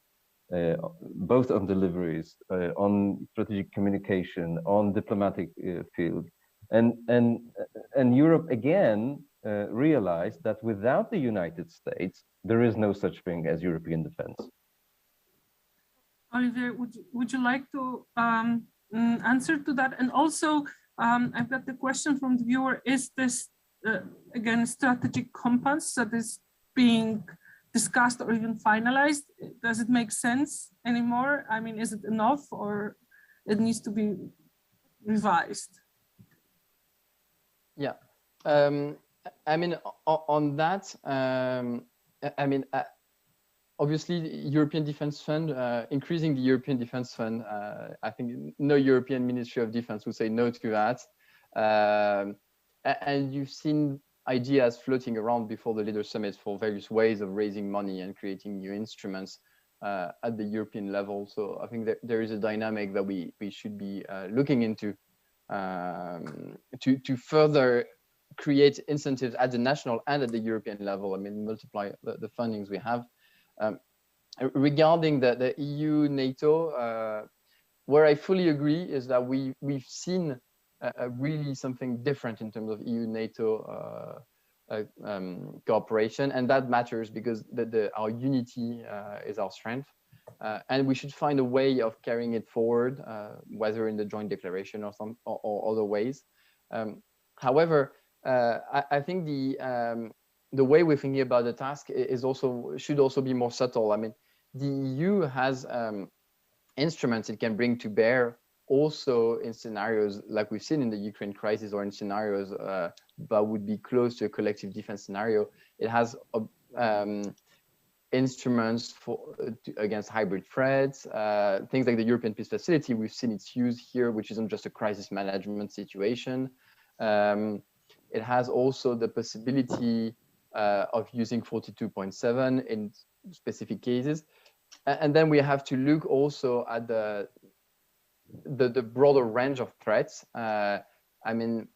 both on deliveries, on strategic communication, on diplomatic field, and Europe again realized that without the United States, there is no such thing as European defense. Olivier, would you like to answer to that? And also, I've got the question from the viewer: is this again strategic compass that is being discussed or even finalized? Does it make sense anymore? I mean, is it enough, or it needs to be revised? Yeah, I mean, on that, I mean, obviously, European Defence Fund, increasing the European Defence Fund, I think no European Ministry of Defence would say no to that. And you've seen ideas floating around before the Leaders' Summit for various ways of raising money and creating new instruments at the European level. So I think that there is a dynamic that we should be looking into to further create incentives at the national and at the European level. I mean, multiply the fundings we have. Regarding the EU, NATO, where I fully agree is that we've seen really something different in terms of EU-NATO cooperation, and that matters because our unity is our strength, and we should find a way of carrying it forward, whether in the joint declaration or other ways. However, I think the way we're thinking about the task should also be more subtle. I mean, the EU has instruments it can bring to bear also in scenarios like we've seen in the Ukraine crisis, or in scenarios that would be close to a collective defense scenario. It has instruments against hybrid threats, things like the European Peace Facility. We've seen its use here, which isn't just a crisis management situation. It has also the possibility of using 42.7 in specific cases. And then we have to look also at the broader range of threats. I mean,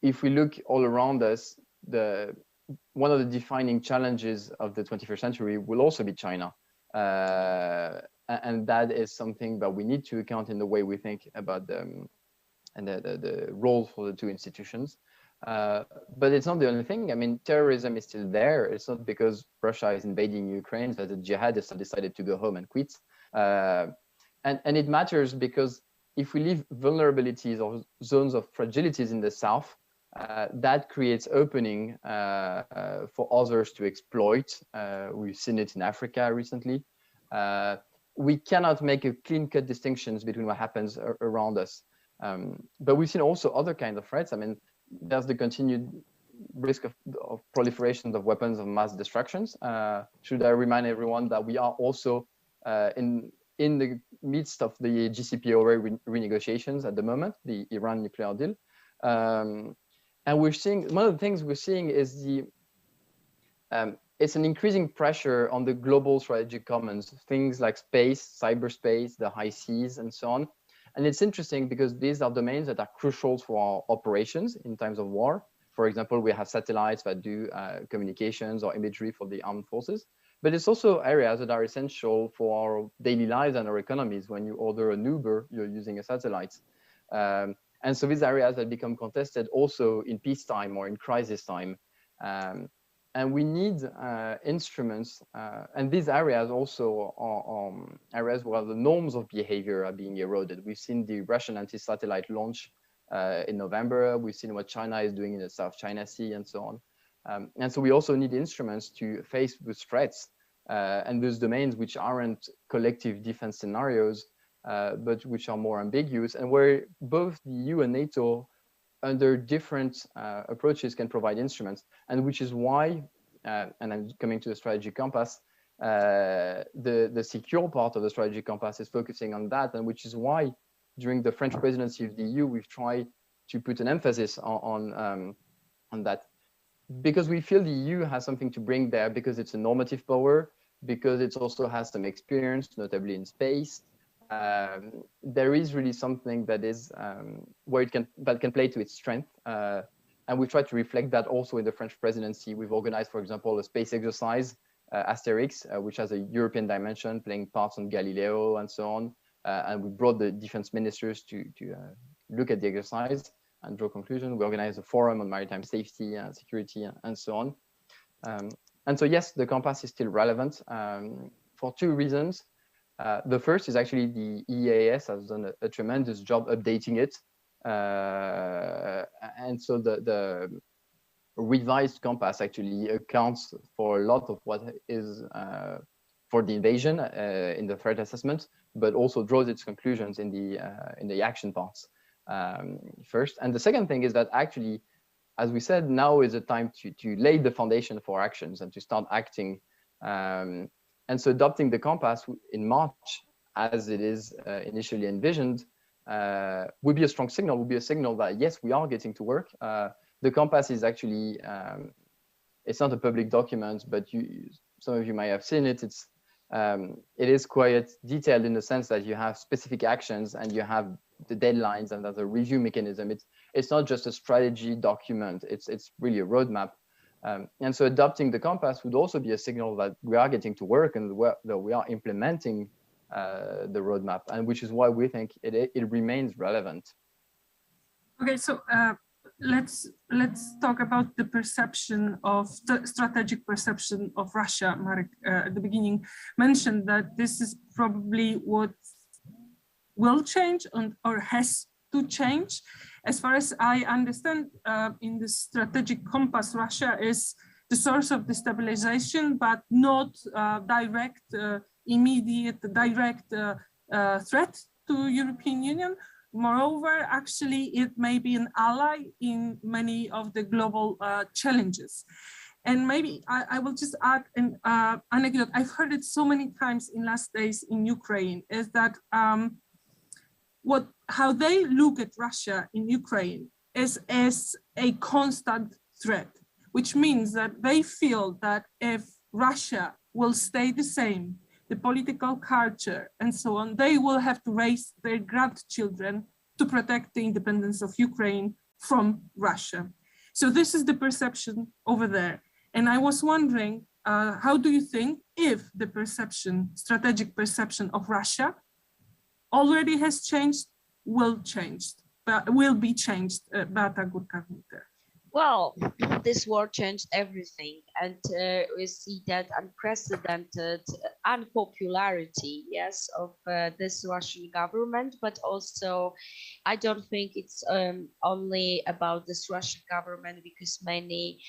if we look all around us, one of the defining challenges of the 21st century will also be China. And that is something that we need to account in the way we think about the role for the two institutions. But it's not the only thing. I mean, terrorism is still there. It's not because Russia is invading Ukraine that the jihadists have decided to go home and quit. And it matters because if we leave vulnerabilities or zones of fragilities in the south, that creates opening for others to exploit. We've seen it in Africa recently. We cannot make a clean-cut distinctions between what happens around us. But we've seen also other kinds of threats. I mean, there's the continued risk of proliferation of weapons of mass destructions. Should I remind everyone that we are also in the midst of the JCPOA renegotiations at the moment, the Iran nuclear deal. And we're seeing, one of the things we're seeing is it's an increasing pressure on the global strategic commons, things like space, cyberspace, the high seas, and so on. And it's interesting because these are domains that are crucial for our operations in times of war. For example, we have satellites that do communications or imagery for the armed forces. But it's also areas that are essential for our daily lives and our economies. When you order an Uber, you're using a satellite. And so these areas that become contested also in peacetime or in crisis time. And we need instruments. And these areas also are areas where the norms of behavior are being eroded. We've seen the Russian anti-satellite launch in November. We've seen what China is doing in the South China Sea and so on. And so we also need instruments to face those threats and those domains which aren't collective defense scenarios, but which are more ambiguous, and where both the EU and NATO under different approaches can provide instruments, and which is why, and I'm coming to the strategic compass, the secure part of the strategic compass is focusing on that, and which is why during the French presidency of the EU, we've tried to put an emphasis on that, because we feel the EU has something to bring there, because it's a normative power, because it also has some experience, notably in space. There is really something that is where that can play to its strength, and we try to reflect that also in the French presidency. We've organized, for example, a space exercise, Asterix, which has a European dimension, playing parts on Galileo and so on. And we brought the defense ministers to look at the exercise and draw conclusions. We organized a forum on maritime safety and security and so on. And so, yes, the compass is still relevant for two reasons. The first is actually the EEAS has done a tremendous job updating it. And so the revised compass actually accounts for a lot of what is for the invasion in the threat assessment, but also draws its conclusions in the action parts first. And the second thing is that actually, as we said, now is the time to lay the foundation for actions and to start acting. And so adopting the compass in March, as it is initially envisioned, would be a strong signal, would be a signal that, yes, we are getting to work. The compass is actually, it's not a public document, but some of you might have seen it. It is quite detailed in the sense that you have specific actions and you have the deadlines and there's a review mechanism. It's not just a strategy document, it's really a roadmap. And so adopting the compass would also be a signal that we are getting to work and that we are implementing the roadmap, and which is why we think it remains relevant. Okay, so let's talk about the perception of the strategic perception of Russia. Marek at the beginning mentioned that this is probably what will change or has to change. As far as I understand, in the strategic compass, Russia is the source of destabilization, but not direct, immediate, direct threat to European Union. Moreover, actually, it may be an ally in many of the global challenges. And maybe I will just add an anecdote. I've heard it so many times in last days in Ukraine, is that how they look at Russia in Ukraine is as a constant threat, which means that they feel that if Russia will stay the same, the political culture and so on, they will have to raise their grandchildren to protect the independence of Ukraine from Russia. So this is the perception over there. And I was wondering, how do you think if the perception, strategic perception of Russia already has changed, will be changed, Beata Górka-Winter? Well, this war changed everything, and we see that unprecedented unpopularity, yes, of this Russian government. But also, I don't think it's only about this Russian government, because many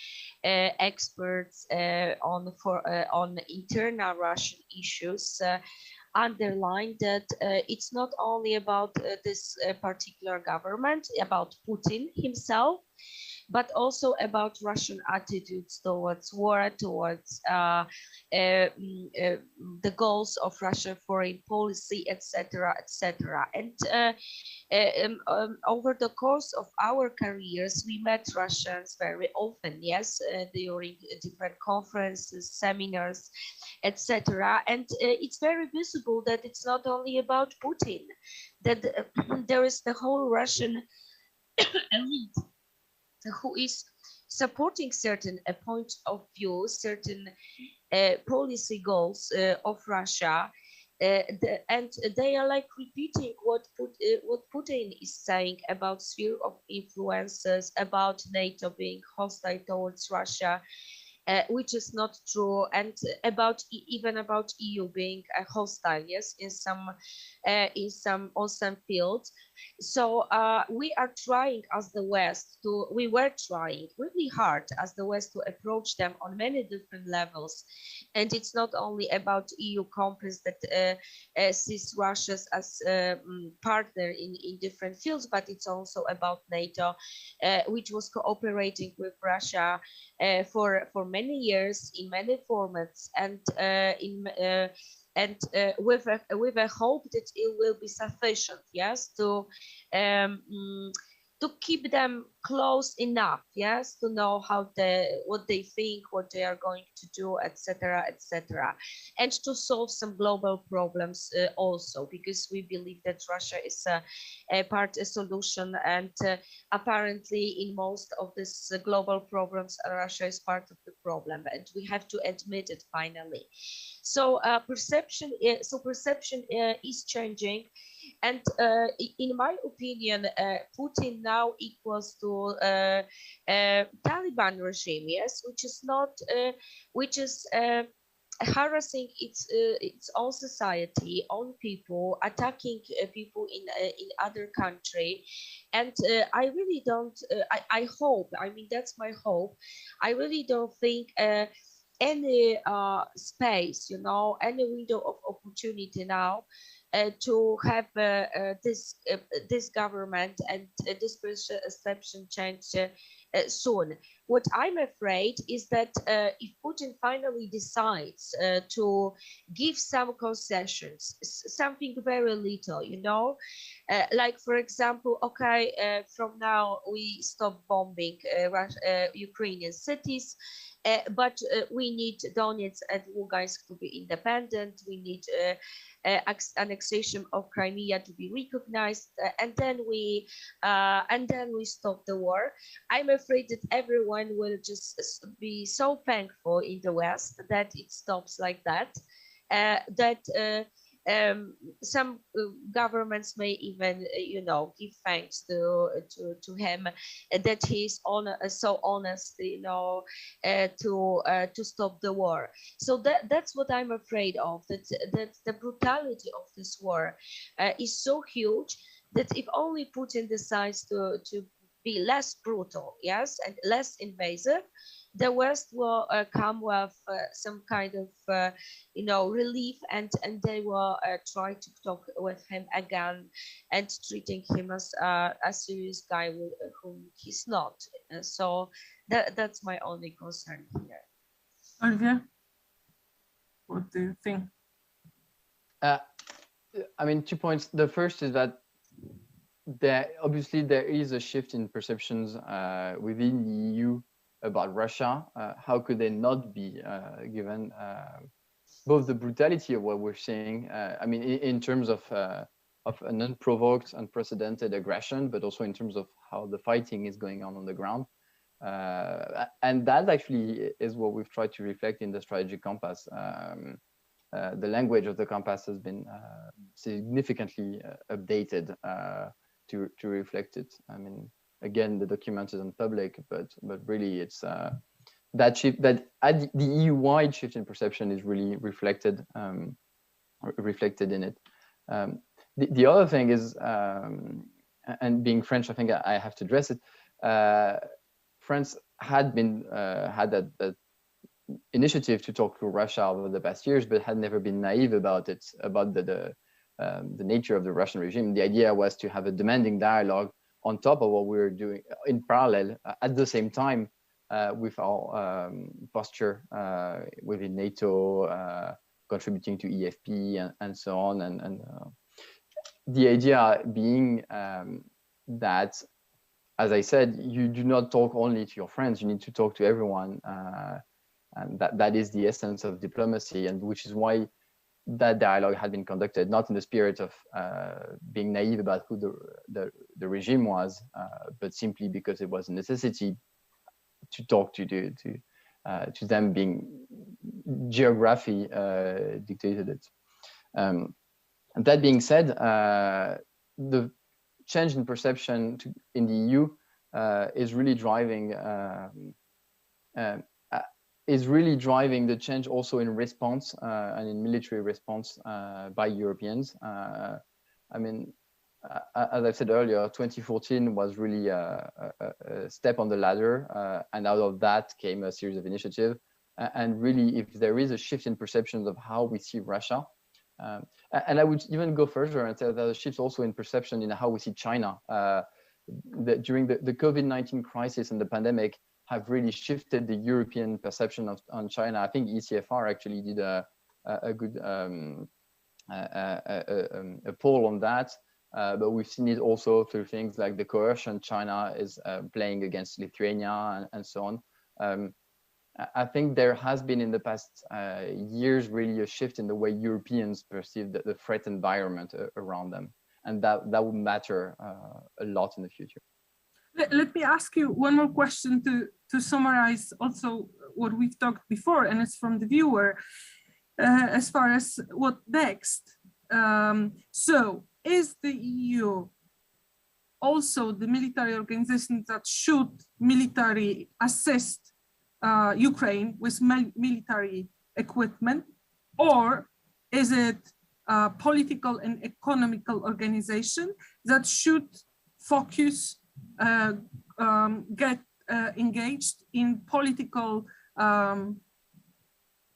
experts on internal Russian issues underline that it's not only about this particular government, about Putin himself, but also about Russian attitudes towards war, towards the goals of Russian foreign policy, etc., etc. And over the course of our careers, we met Russians very often, yes, during different conferences, seminars, etc. And it's very visible that it's not only about Putin, that there is the whole Russian elite who is supporting certain point of view, certain policy goals of Russia, and they are like repeating what Putin is saying about sphere of influences, about NATO being hostile towards Russia, which is not true, and about even about EU being hostile, yes, in some fields. So we are trying as the West we were trying really hard as the West to approach them on many different levels, and it's not only about EU compass that sees Russia as a partner in different fields, but it's also about NATO, which was cooperating with Russia for many years in many formats, and with a hope that it will be sufficient, yes, to keep them close enough, yes, to know what they think, what they are going to do, etc., etc., and to solve some global problems also, because we believe that Russia is a solution, and apparently in most of these global problems, Russia is part of the problem, and we have to admit it finally. So perception is changing, and in my opinion, Putin now equals to Taliban regime, yes, which is not, which is harassing its own society, own people, attacking people in other country, and I really don't. I hope. I mean, that's my hope. I really don't think. Any space, you know, any window of opportunity now to have this government and this perception change soon. What I'm afraid is that if Putin finally decides to give some concessions, something very little, you know, like for example, okay, from now we stop bombing Ukrainian cities. But we need Donetsk and Lugansk to be independent. We need annexation of Crimea to be recognized, and then we stop the war. I'm afraid that everyone will just be so thankful in the West that it stops like that. Some governments may even, you know, give thanks to him that he's so honest, you know, to stop the war. So that's what I'm afraid of. That the brutality of this war is so huge that if only Putin decides to be less brutal, yes, and less invasive, the West will come with some kind of, you know, relief, and they will try to talk with him again, and treating him as a serious guy whom he's not. So that's my only concern here. Olivier, what do you think? I mean, 2 points. The first is that obviously there is a shift in perceptions within the EU about Russia. How could they not be, given both the brutality of what we're seeing, I mean, in terms of an unprovoked, unprecedented aggression, but also in terms of how the fighting is going on the ground. And that actually is what we've tried to reflect in the strategic compass. The language of the compass has been significantly updated to reflect it. I mean, again, the document isn't public, but really it's that shift, that the EU-wide shift in perception is really reflected in it. The other thing is, and being French, I think I have to address it. France had that initiative to talk to Russia over the past years, but had never been naive about it, about the nature of the Russian regime. The idea was to have a demanding dialogue on top of what we were doing in parallel at the same time with our posture within NATO, contributing to EFP and so on. And the idea being that, as I said, you do not talk only to your friends, you need to talk to everyone. And that is the essence of diplomacy, and which is why that dialogue had been conducted, not in the spirit of being naive about who the regime was, but simply because it was a necessity to talk to them, being geography dictated it. And that being said, the change in perception in the EU is really driving the change also in response and in military response by Europeans. I mean, as I said earlier, 2014 was really a step on the ladder, and out of that came a series of initiatives. And really, if there is a shift in perceptions of how we see Russia, and I would even go further and say that there's a shift also in perception in how we see China. During the COVID-19 crisis and the pandemic have really shifted the European perception on China. I think ECFR actually did a good a poll on that, but we've seen it also through things like the coercion China is playing against Lithuania and so on. I think there has been in the past years really a shift in the way Europeans perceive the threat environment around them, and that will matter a lot in the future. Let me ask you one more question to summarize also what we've talked before, and it's from the viewer, as far as what next. So is the EU also the military organization that should military assist Ukraine with military equipment, or is it a political and economical organization that should focus, get engaged in political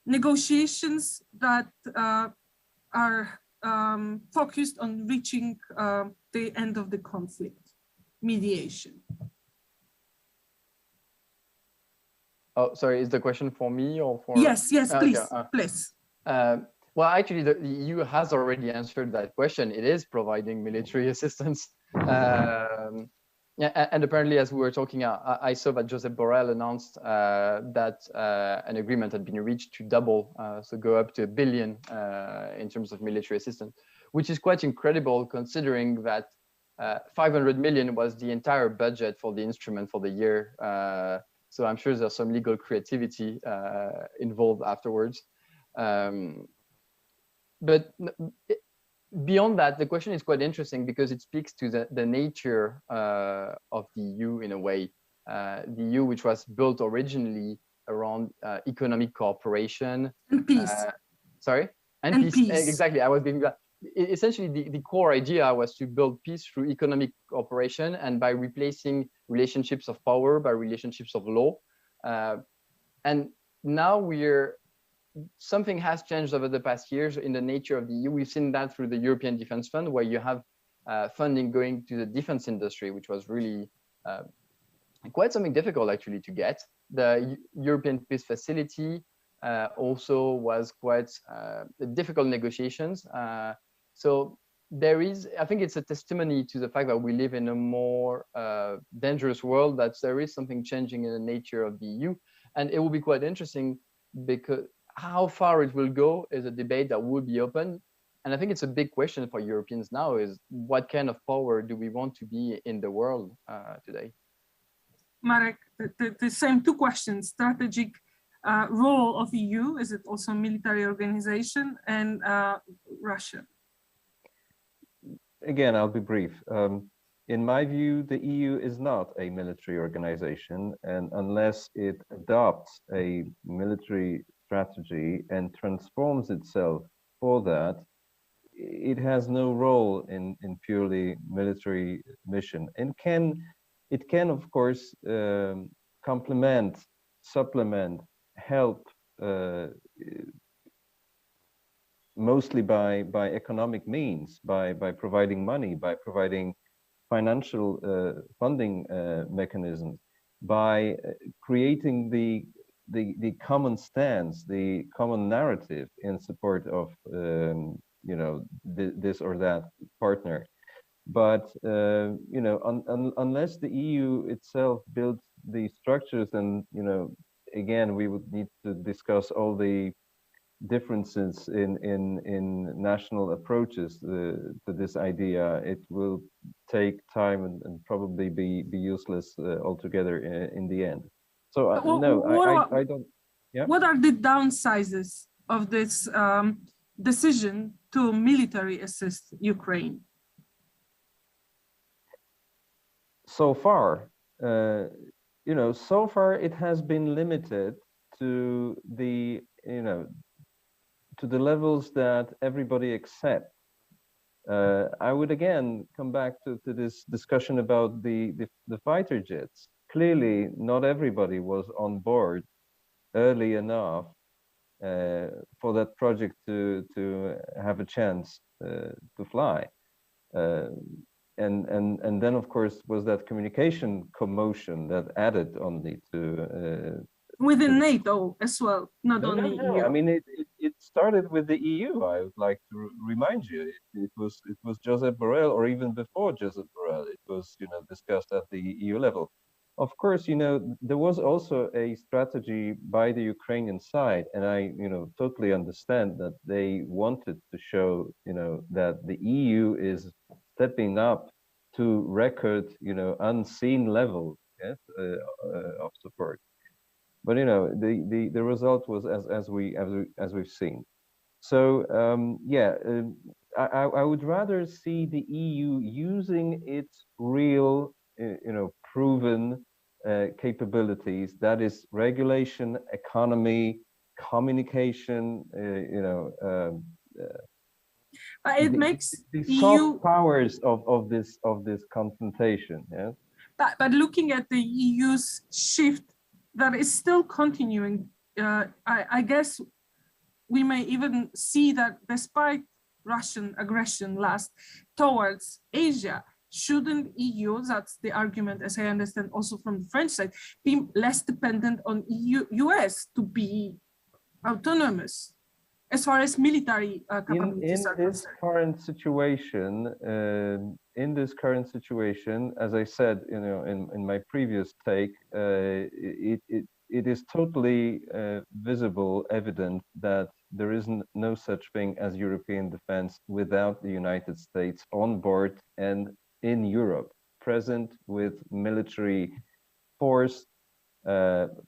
negotiations that are focused on reaching the end of the conflict, mediation? Oh, sorry, is the question for me or for? Yes, please, please. Well, actually, the EU has already answered that question. It is providing military assistance. Yeah, and apparently, as we were talking, I saw that Joseph Borrell announced that an agreement had been reached to double, so go up to $1 billion in terms of military assistance, which is quite incredible considering that 500 million was the entire budget for the instrument for the year. So I'm sure there's some legal creativity involved afterwards. But beyond that, the question is quite interesting because it speaks to the nature of the EU in a way. The EU, which was built originally around economic cooperation. And peace. Sorry? And peace. Exactly, I was being that. Essentially, the core idea was to build peace through economic cooperation and by replacing relationships of power by relationships of law. And now something has changed over the past years in the nature of the EU. We've seen that through the European Defense Fund, where you have funding going to the defense industry, which was really quite something difficult actually to get. The European Peace Facility also was quite difficult negotiations. So there is, I think it's a testimony to the fact that we live in a more dangerous world, that there is something changing in the nature of the EU. And it will be quite interesting because how far it will go is a debate that will be open. And I think it's a big question for Europeans now is what kind of power do we want to be in the world today? Marek, the same two questions: strategic role of EU, is it also a military organization, and Russia? Again, I'll be brief. in my view, the EU is not a military organization, and unless it adopts a military strategy and transforms itself for that, it has no role in purely military mission, and it can of course complement, supplement, help, mostly by economic means, by providing money, by providing financial funding mechanisms, by creating the common stance, the common narrative in support of you know, this or that partner. But you know, unless the EU itself builds the structures, and you know, again, we would need to discuss all the differences in national approaches to this idea. It will take time and probably be useless altogether in the end. So no, I don't. Yeah. What are the downsides of this decision to military assist Ukraine? So far, you know, so far it has been limited to the, you know, to the levels that everybody accepts. I would again come back to this discussion about the fighter jets. Clearly, not everybody was on board early enough for that project to have a chance to fly. And then, of course, was that communication commotion that added only to within NATO as well, not only EU. I mean, it started with the EU. I would like to remind you, it was Joseph Borrell, or even before Joseph Borrell, it was, you know, discussed at the EU level. Of course, you know, there was also a strategy by the Ukrainian side, and I, you know, totally understand that they wanted to show, you know, that the EU is stepping up to record, you know, unseen level, yes, of support. But you know, the result was as we've seen. So yeah, I would rather see the EU using its real, you know, proven capabilities. That is regulation, economy, communication. You know, it makes the soft powers of this confrontation. Yeah. But looking at the EU's shift that is still continuing, I guess we may even see that despite Russian aggression last towards Asia, shouldn't EU, that's the argument as I understand also from the French side, be less dependent on US to be autonomous as far as military capabilities are concerned? In this current situation, as I said, you know, in my previous take, it is totally visible, evident that there is no such thing as European defense without the United States on board and in Europe, present with military force,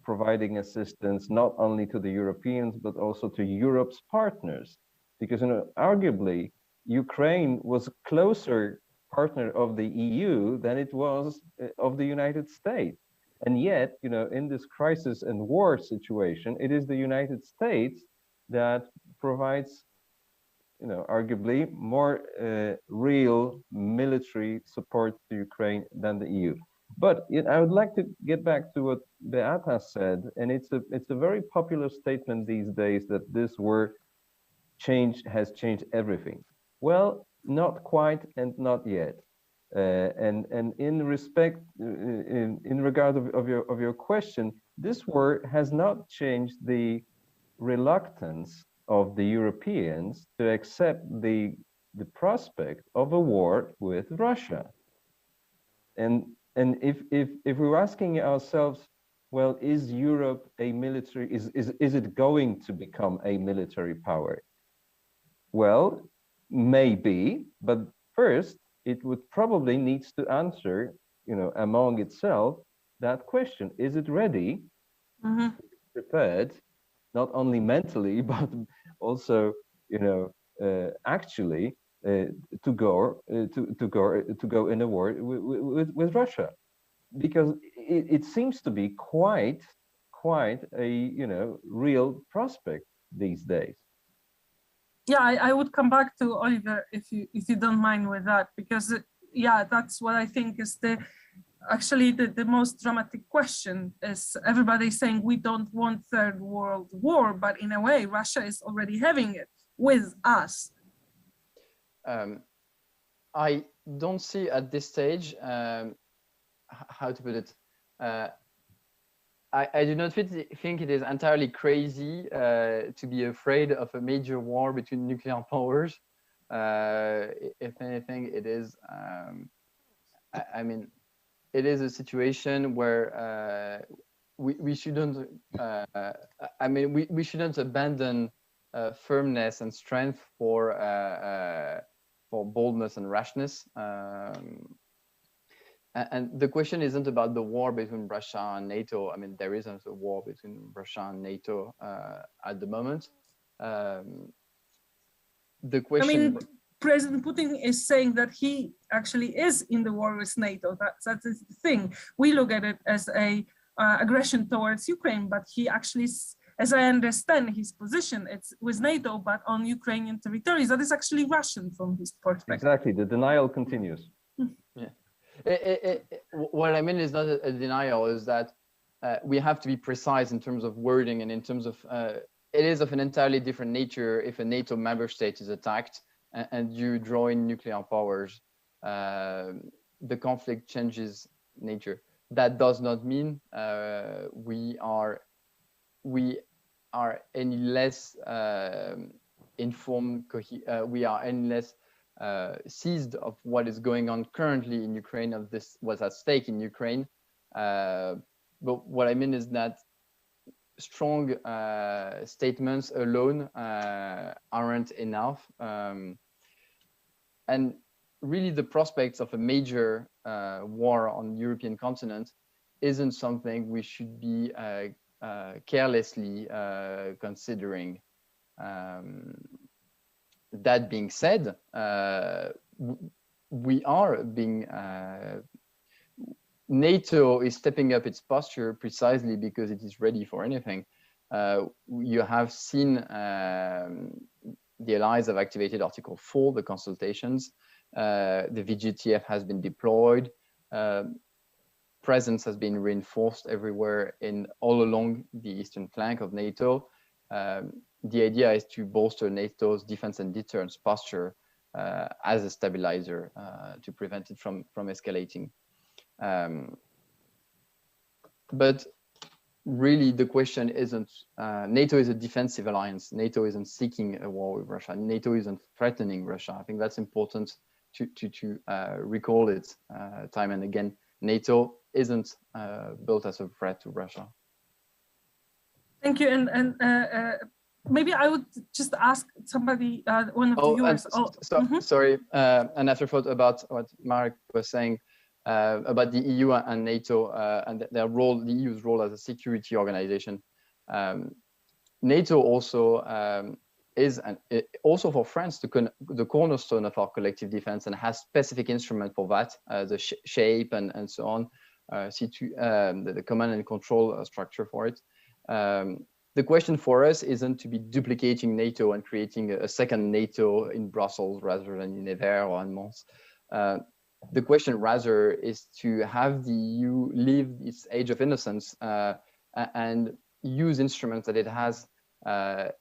providing assistance not only to the Europeans, but also to Europe's partners. Because, you know, arguably, Ukraine was a closer partner of the EU than it was of the United States. And yet, you know, in this crisis and war situation, it is the United States that provides, you know, arguably more real military support to Ukraine than the EU. But I would like to get back to what Beata said, and it's a very popular statement these days that this war has changed everything. Well, not quite and not yet. And in respect, in regard of your question, this war has not changed the reluctance of the Europeans to accept the prospect of a war with Russia. And if we're asking ourselves, well, is Europe a military, is it going to become a military power? Well, maybe, but first it would probably needs to answer, you know, among itself that question: is it ready, prepared, not only mentally but also, you know, actually to go in a war with Russia, because it seems to be quite a real prospect these days. Yeah, I would come back to Oliver if you don't mind with that, because yeah, that's what I think is actually the most dramatic question. Is everybody saying we don't want third world war, but in a way Russia is already having it with us. I don't see at this stage how to put it. I do not think it is entirely crazy to be afraid of a major war between nuclear powers. If anything, it is. I mean, it is a situation where we shouldn't. I mean, we shouldn't abandon firmness and strength for boldness and rashness. And the question isn't about the war between Russia and NATO. I mean, there isn't a war between Russia and NATO at the moment. The question. I mean, President Putin is saying that he actually is in the war with NATO. That's the thing. We look at it as a aggression towards Ukraine, but he actually, as I understand his position, it's with NATO, but on Ukrainian territories. That is actually Russian from his perspective. Exactly. The denial continues. Yeah. What I mean is not a denial, is that we have to be precise in terms of wording and in terms of, it is of an entirely different nature if a NATO member state is attacked and you draw in nuclear powers. The conflict changes nature. That does not mean we are any less informed, we are any less seized of what is going on currently in Ukraine, of this what's at stake in Ukraine. But what I mean is that strong statements alone aren't enough. And really the prospects of a major war on the European continent isn't something we should be carelessly considering. That being said, we are being, NATO is stepping up its posture precisely because it is ready for anything. You have seen the allies have activated Article 4, the consultations. The VGTF has been deployed. Presence has been reinforced everywhere all along the eastern flank of NATO. The idea is to bolster NATO's defense and deterrence posture as a stabilizer to prevent it from escalating. But really the question isn't, NATO is a defensive alliance. NATO isn't seeking a war with Russia. NATO isn't threatening Russia. I think that's important to recall it time and again. NATO isn't built as a threat to Russia. Thank you. And maybe I would just ask somebody, one of the viewers. Sorry, an afterthought about what Marek was saying about the EU and NATO and their role, the EU's role as a security organization. NATO also is, also for France, the cornerstone of our collective defense, and has specific instrument for that, the shape and so on, the command and control structure for it. The question for us isn't to be duplicating NATO and creating a second NATO in Brussels rather than in Nevers or in Mons. The question rather is to have the EU live its age of innocence and use instruments that it has,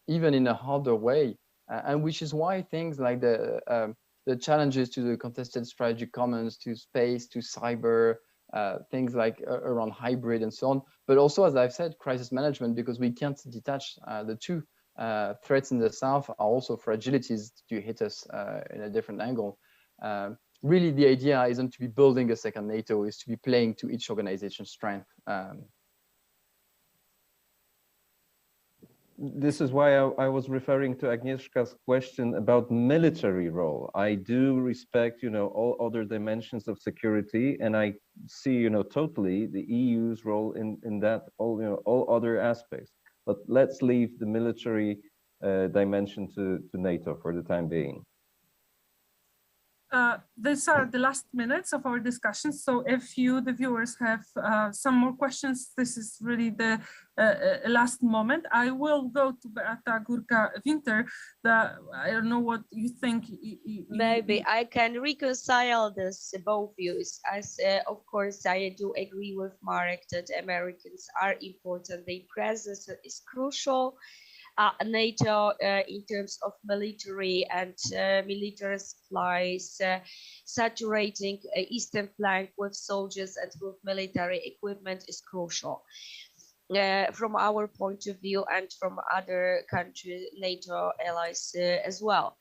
even in a harder way, and which is why things like the challenges to the contested strategic commons, to space, to cyber, things like around hybrid and so on, but also, as I've said, crisis management, because we can't detach the two. Threats in the south are also fragilities to hit us in a different angle. Really, the idea isn't to be building a second NATO, is to be playing to each organization's strength. This is why I was referring to Agnieszka's question about military role. I do respect, all other dimensions of security, and I see, totally the EU's role in that, all other aspects. But let's leave the military dimension to NATO for the time being. These are the last minutes of our discussion. So if you, the viewers, have some more questions, this is really the last moment. I will go to Beata Gurka-Winter. I don't know what you think. Maybe I can reconcile this both views. As of course, I do agree with Marek that Americans are important. Their presence is crucial. NATO in terms of military and military supplies, saturating eastern flank with soldiers and with military equipment is crucial. From our point of view and from other country NATO allies as well.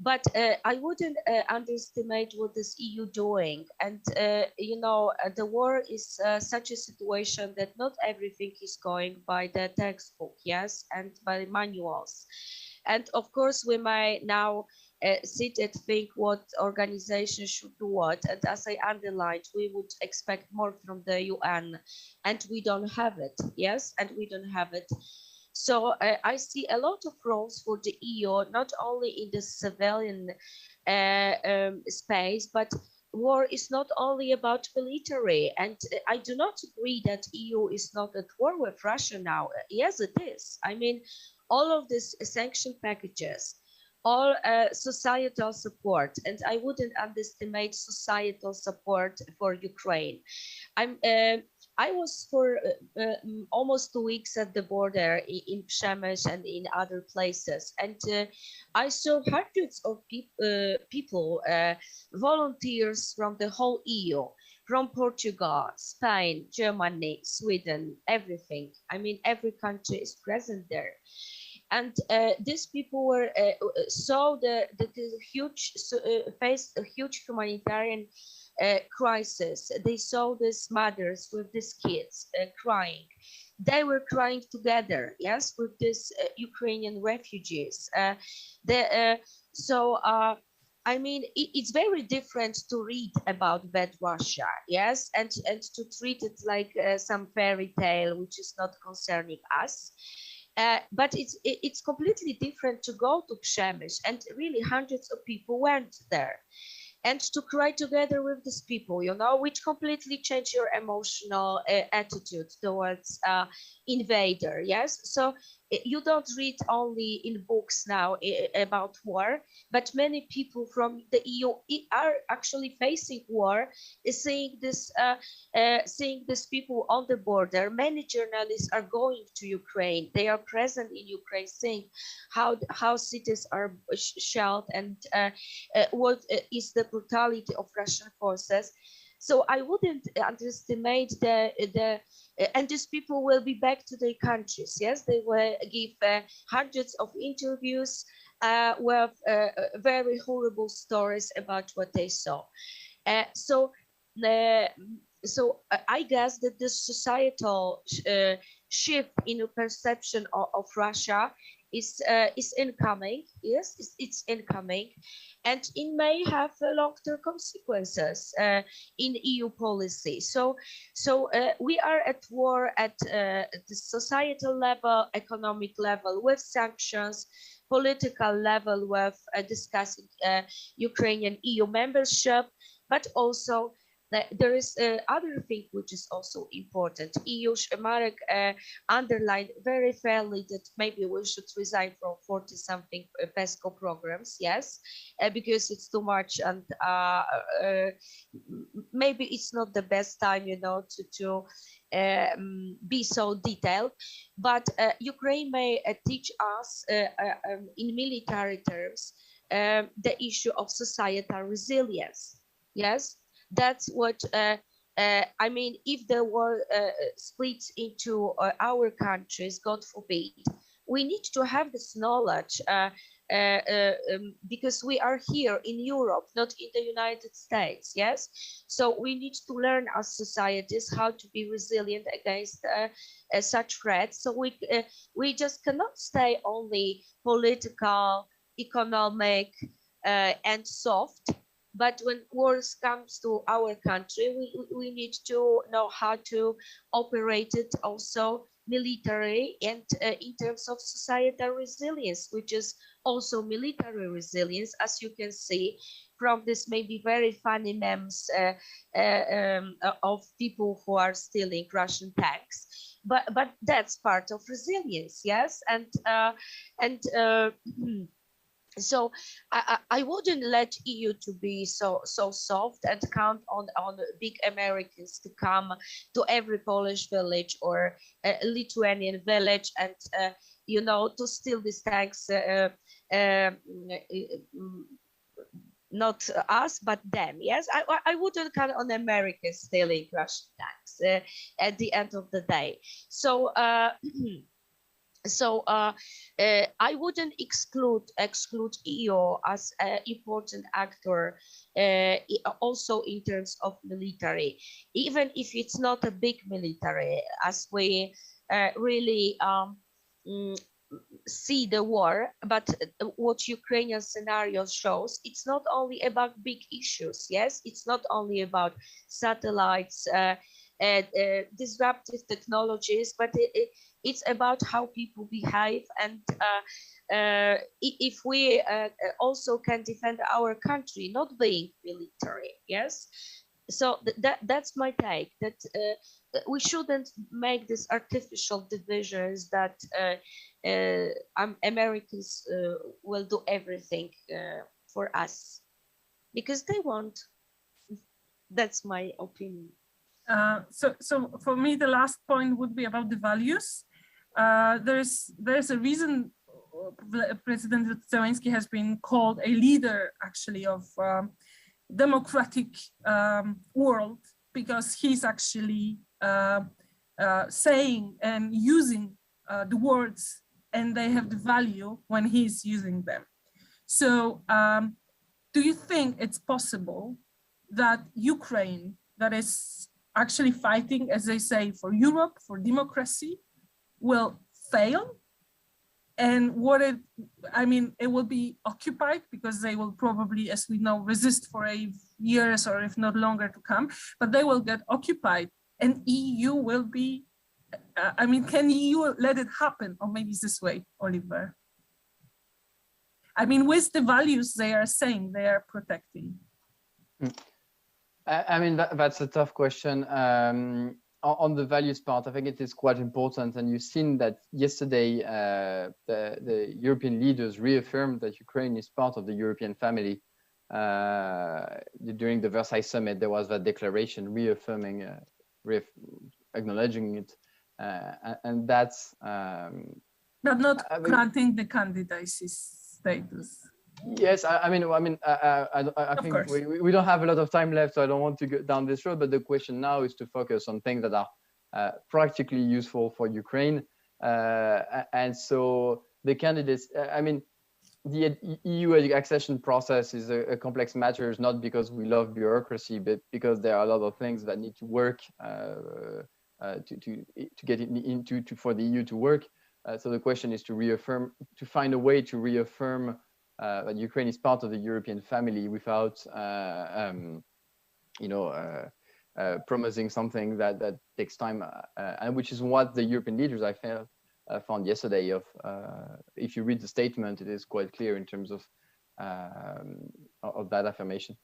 But I wouldn't underestimate what this EU doing. And, you know, the war is such a situation that not everything is going by the textbook, yes, and by manuals. And of course, we might now sit and think what organization should do what. And as I underlined, we would expect more from the UN, and we don't have it, yes, and we don't have it. So I see a lot of roles for the EU, not only in the civilian space, but war is not only about military. And I do not agree that EU is not at war with Russia now. Yes, it is. I mean, all of these sanction packages, all societal support, and I wouldn't underestimate societal support for Ukraine. I was for almost 2 weeks at the border in Przemyśl and in other places, and I saw hundreds of people, volunteers from the whole EU, from Portugal, Spain, Germany, Sweden, everything. I mean, every country is present there. And these people were saw the huge faced a huge humanitarian crisis. They saw these mothers with these kids crying. They were crying together, yes, with these Ukrainian refugees. I mean, it's very different to read about bad Russia, yes, and to treat it like some fairy tale, which is not concerning us. But it's completely different to go to Przemyśl, and really hundreds of people went there, and to cry together with these people, you know, which completely change your emotional attitude towards invader, yes? So you don't read only in books now about war, but many people from the EU are actually facing war, seeing these people on the border. Many journalists are going to Ukraine. They are present in Ukraine, seeing how cities are shelled and what is the brutality of Russian forces. So I wouldn't underestimate and these people will be back to their countries. Yes, they will give hundreds of interviews with very horrible stories about what they saw. So I guess that this societal shift in perception of Russia is incoming. Yes, it's incoming, and it may have long-term consequences in EU policy. So we are at war at the societal level, economic level with sanctions, political level with discussing Ukrainian EU membership, but also there is other thing which is also important. EU, Marek underlined very fairly that maybe we should resign from 40-something PESCO programs, yes, because it's too much, and maybe it's not the best time, you know, to be so detailed. But Ukraine may teach us in military terms the issue of societal resilience, yes. That's what I mean. If the war splits into our countries, God forbid, we need to have this knowledge because we are here in Europe, not in the United States. Yes, so we need to learn as societies how to be resilient against such threats. So we just cannot stay only political, economic, and soft. But when wars comes to our country, we need to know how to operate it also military and in terms of societal resilience, which is also military resilience, as you can see from this maybe very funny memes of people who are stealing Russian tanks. But that's part of resilience, yes, and so I wouldn't let EU to be so soft and count on big Americans to come to every Polish village or Lithuanian village and you know, to steal these tanks. Not us, but them. Yes, I wouldn't count on America stealing Russian tanks at the end of the day. So I wouldn't exclude EU as an important actor, also in terms of military, even if it's not a big military, as we really see the war. But what Ukrainian scenario shows, it's not only about big issues. Yes, it's not only about satellites, disruptive technologies, but it's about how people behave, and if we also can defend our country, not being military. Yes, so that's my take, that we shouldn't make these artificial divisions that Americans will do everything for us because they want. That's my opinion. So for me, the last point would be about the values. There's a reason President Zelensky has been called a leader, actually, of democratic world, because he's actually saying and using the words, and they have the value when he's using them. So do you think it's possible that Ukraine, that is actually fighting, as they say, for Europe, for democracy, will fail? And it will be occupied, because they will probably, as we know, resist for years or if not longer to come, but they will get occupied, and EU will be, can EU let it happen? Or maybe it's this way, Oliver. With the values they are saying they are protecting. That's a tough question. On the values part, I think it is quite important, and you've seen that yesterday the European leaders reaffirmed that Ukraine is part of the European family. During the Versailles summit, there was that declaration reaffirming, acknowledging it, and that's. But not granting the candidacy status. Yes, I think we don't have a lot of time left, so I don't want to go down this road. But the question now is to focus on things that are practically useful for Ukraine. And so the candidates, the EU accession process is a complex matter, not because we love bureaucracy, but because there are a lot of things that need to work to get into for the EU to work. So the question is to find a way to reaffirm that Ukraine is part of the European family without, promising something that takes time, and which is what the European leaders found yesterday. If you read the statement, it is quite clear in terms of that affirmation.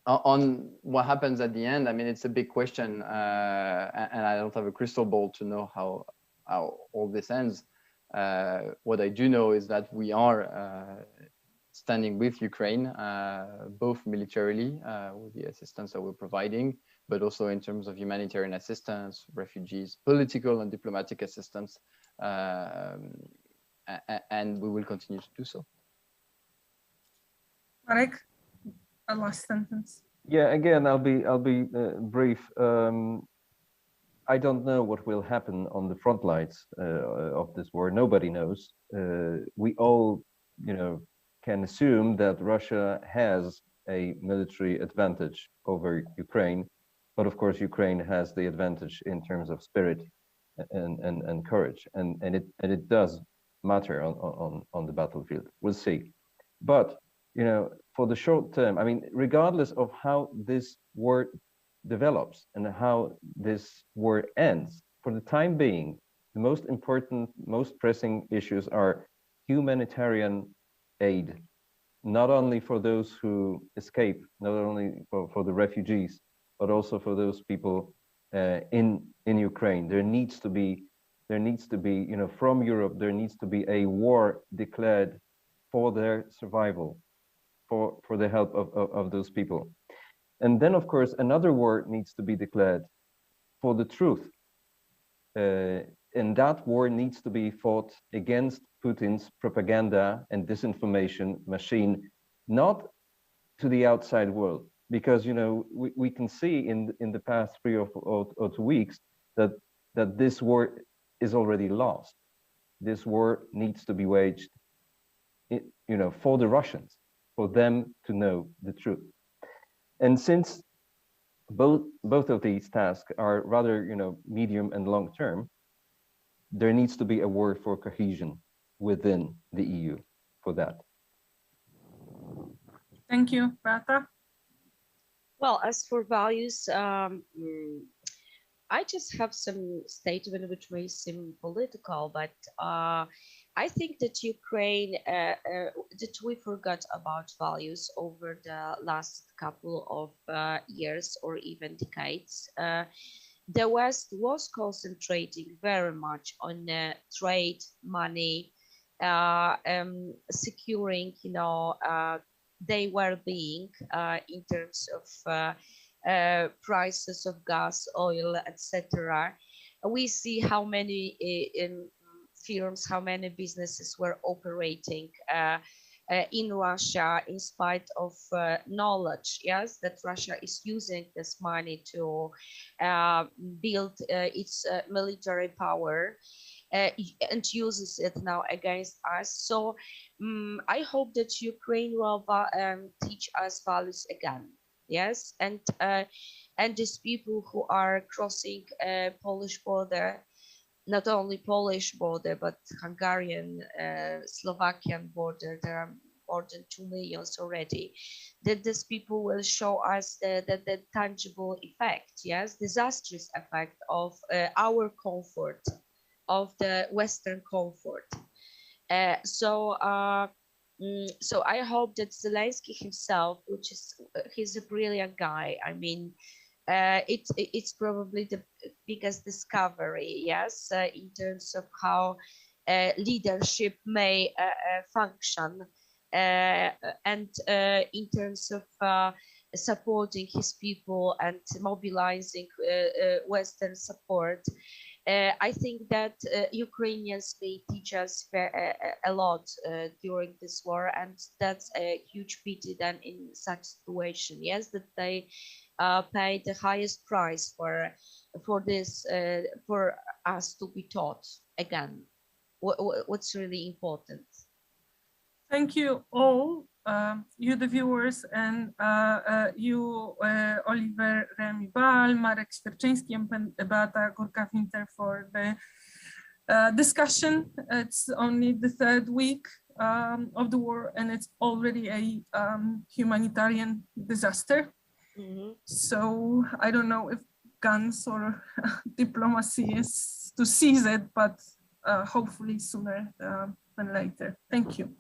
On what happens at the end, it's a big question, and I don't have a crystal ball to know how all this ends. What I do know is that we are standing with Ukraine, both militarily with the assistance that we're providing, but also in terms of humanitarian assistance, refugees, political and diplomatic assistance, and we will continue to do so. Marek, a last sentence. Yeah, again, I'll be brief. I don't know what will happen on the front lines of this war. Nobody knows. We all, can assume that Russia has a military advantage over Ukraine, but of course Ukraine has the advantage in terms of spirit and courage, and it does matter on the battlefield. We'll see, but for the short term, regardless of how this war develops and how this war ends, for the time being, the most important, most pressing issues are humanitarian aid, not only for those who escape, not only for the refugees, but also for those people in Ukraine. There needs to be, you know, from Europe, there needs to be a war declared for their survival, for the help of those people. And then, of course, another war needs to be declared for the truth. And that war needs to be fought against Putin's propaganda and disinformation machine, not to the outside world. Because, you know, we can see in the past 3 or 2 weeks that this war is already lost. This war needs to be waged, you know, for the Russians, for them to know the truth. And since both of these tasks are rather, you know, medium and long term, there needs to be a war for cohesion within the EU for that. Thank you, Beata. Well, as for values, I just have some statement which may seem political, but I think that Ukraine, that we forgot about values over the last couple of years or even decades. The West was concentrating very much on trade, money, securing, you know, their well-being in terms of prices of gas, oil, etc. We see how many firms, how many businesses were operating in Russia in spite of knowledge, yes, that Russia is using this money to build its military power and uses it now against us. So I hope that Ukraine will teach us values again. Yes, and these people who are crossing Polish border, not only Polish border, but Hungarian, Slovakian border, there are more than 2 million already, that these people will show us the tangible effect, yes, disastrous effect of our comfort, of the Western comfort. So I hope that Zelensky himself, which is he's a brilliant guy. I mean, it's probably the biggest discovery, yes, in terms of how leadership may function, and in terms of supporting his people and mobilizing Western support. I think that Ukrainians may teach us a lot during this war, and that's a huge pity then in such situation. Yes, that they pay the highest price for this, for us to be taught again what's really important. Thank you all, you the viewers, and you, Oliver Remy-Bal, Marek Świerczyński, and Beata Górka-Winter for the discussion. It's only the 3rd week of the war, and it's already a humanitarian disaster. Mm-hmm. So I don't know if guns or diplomacy is to seize it, but hopefully sooner than later. Thank you.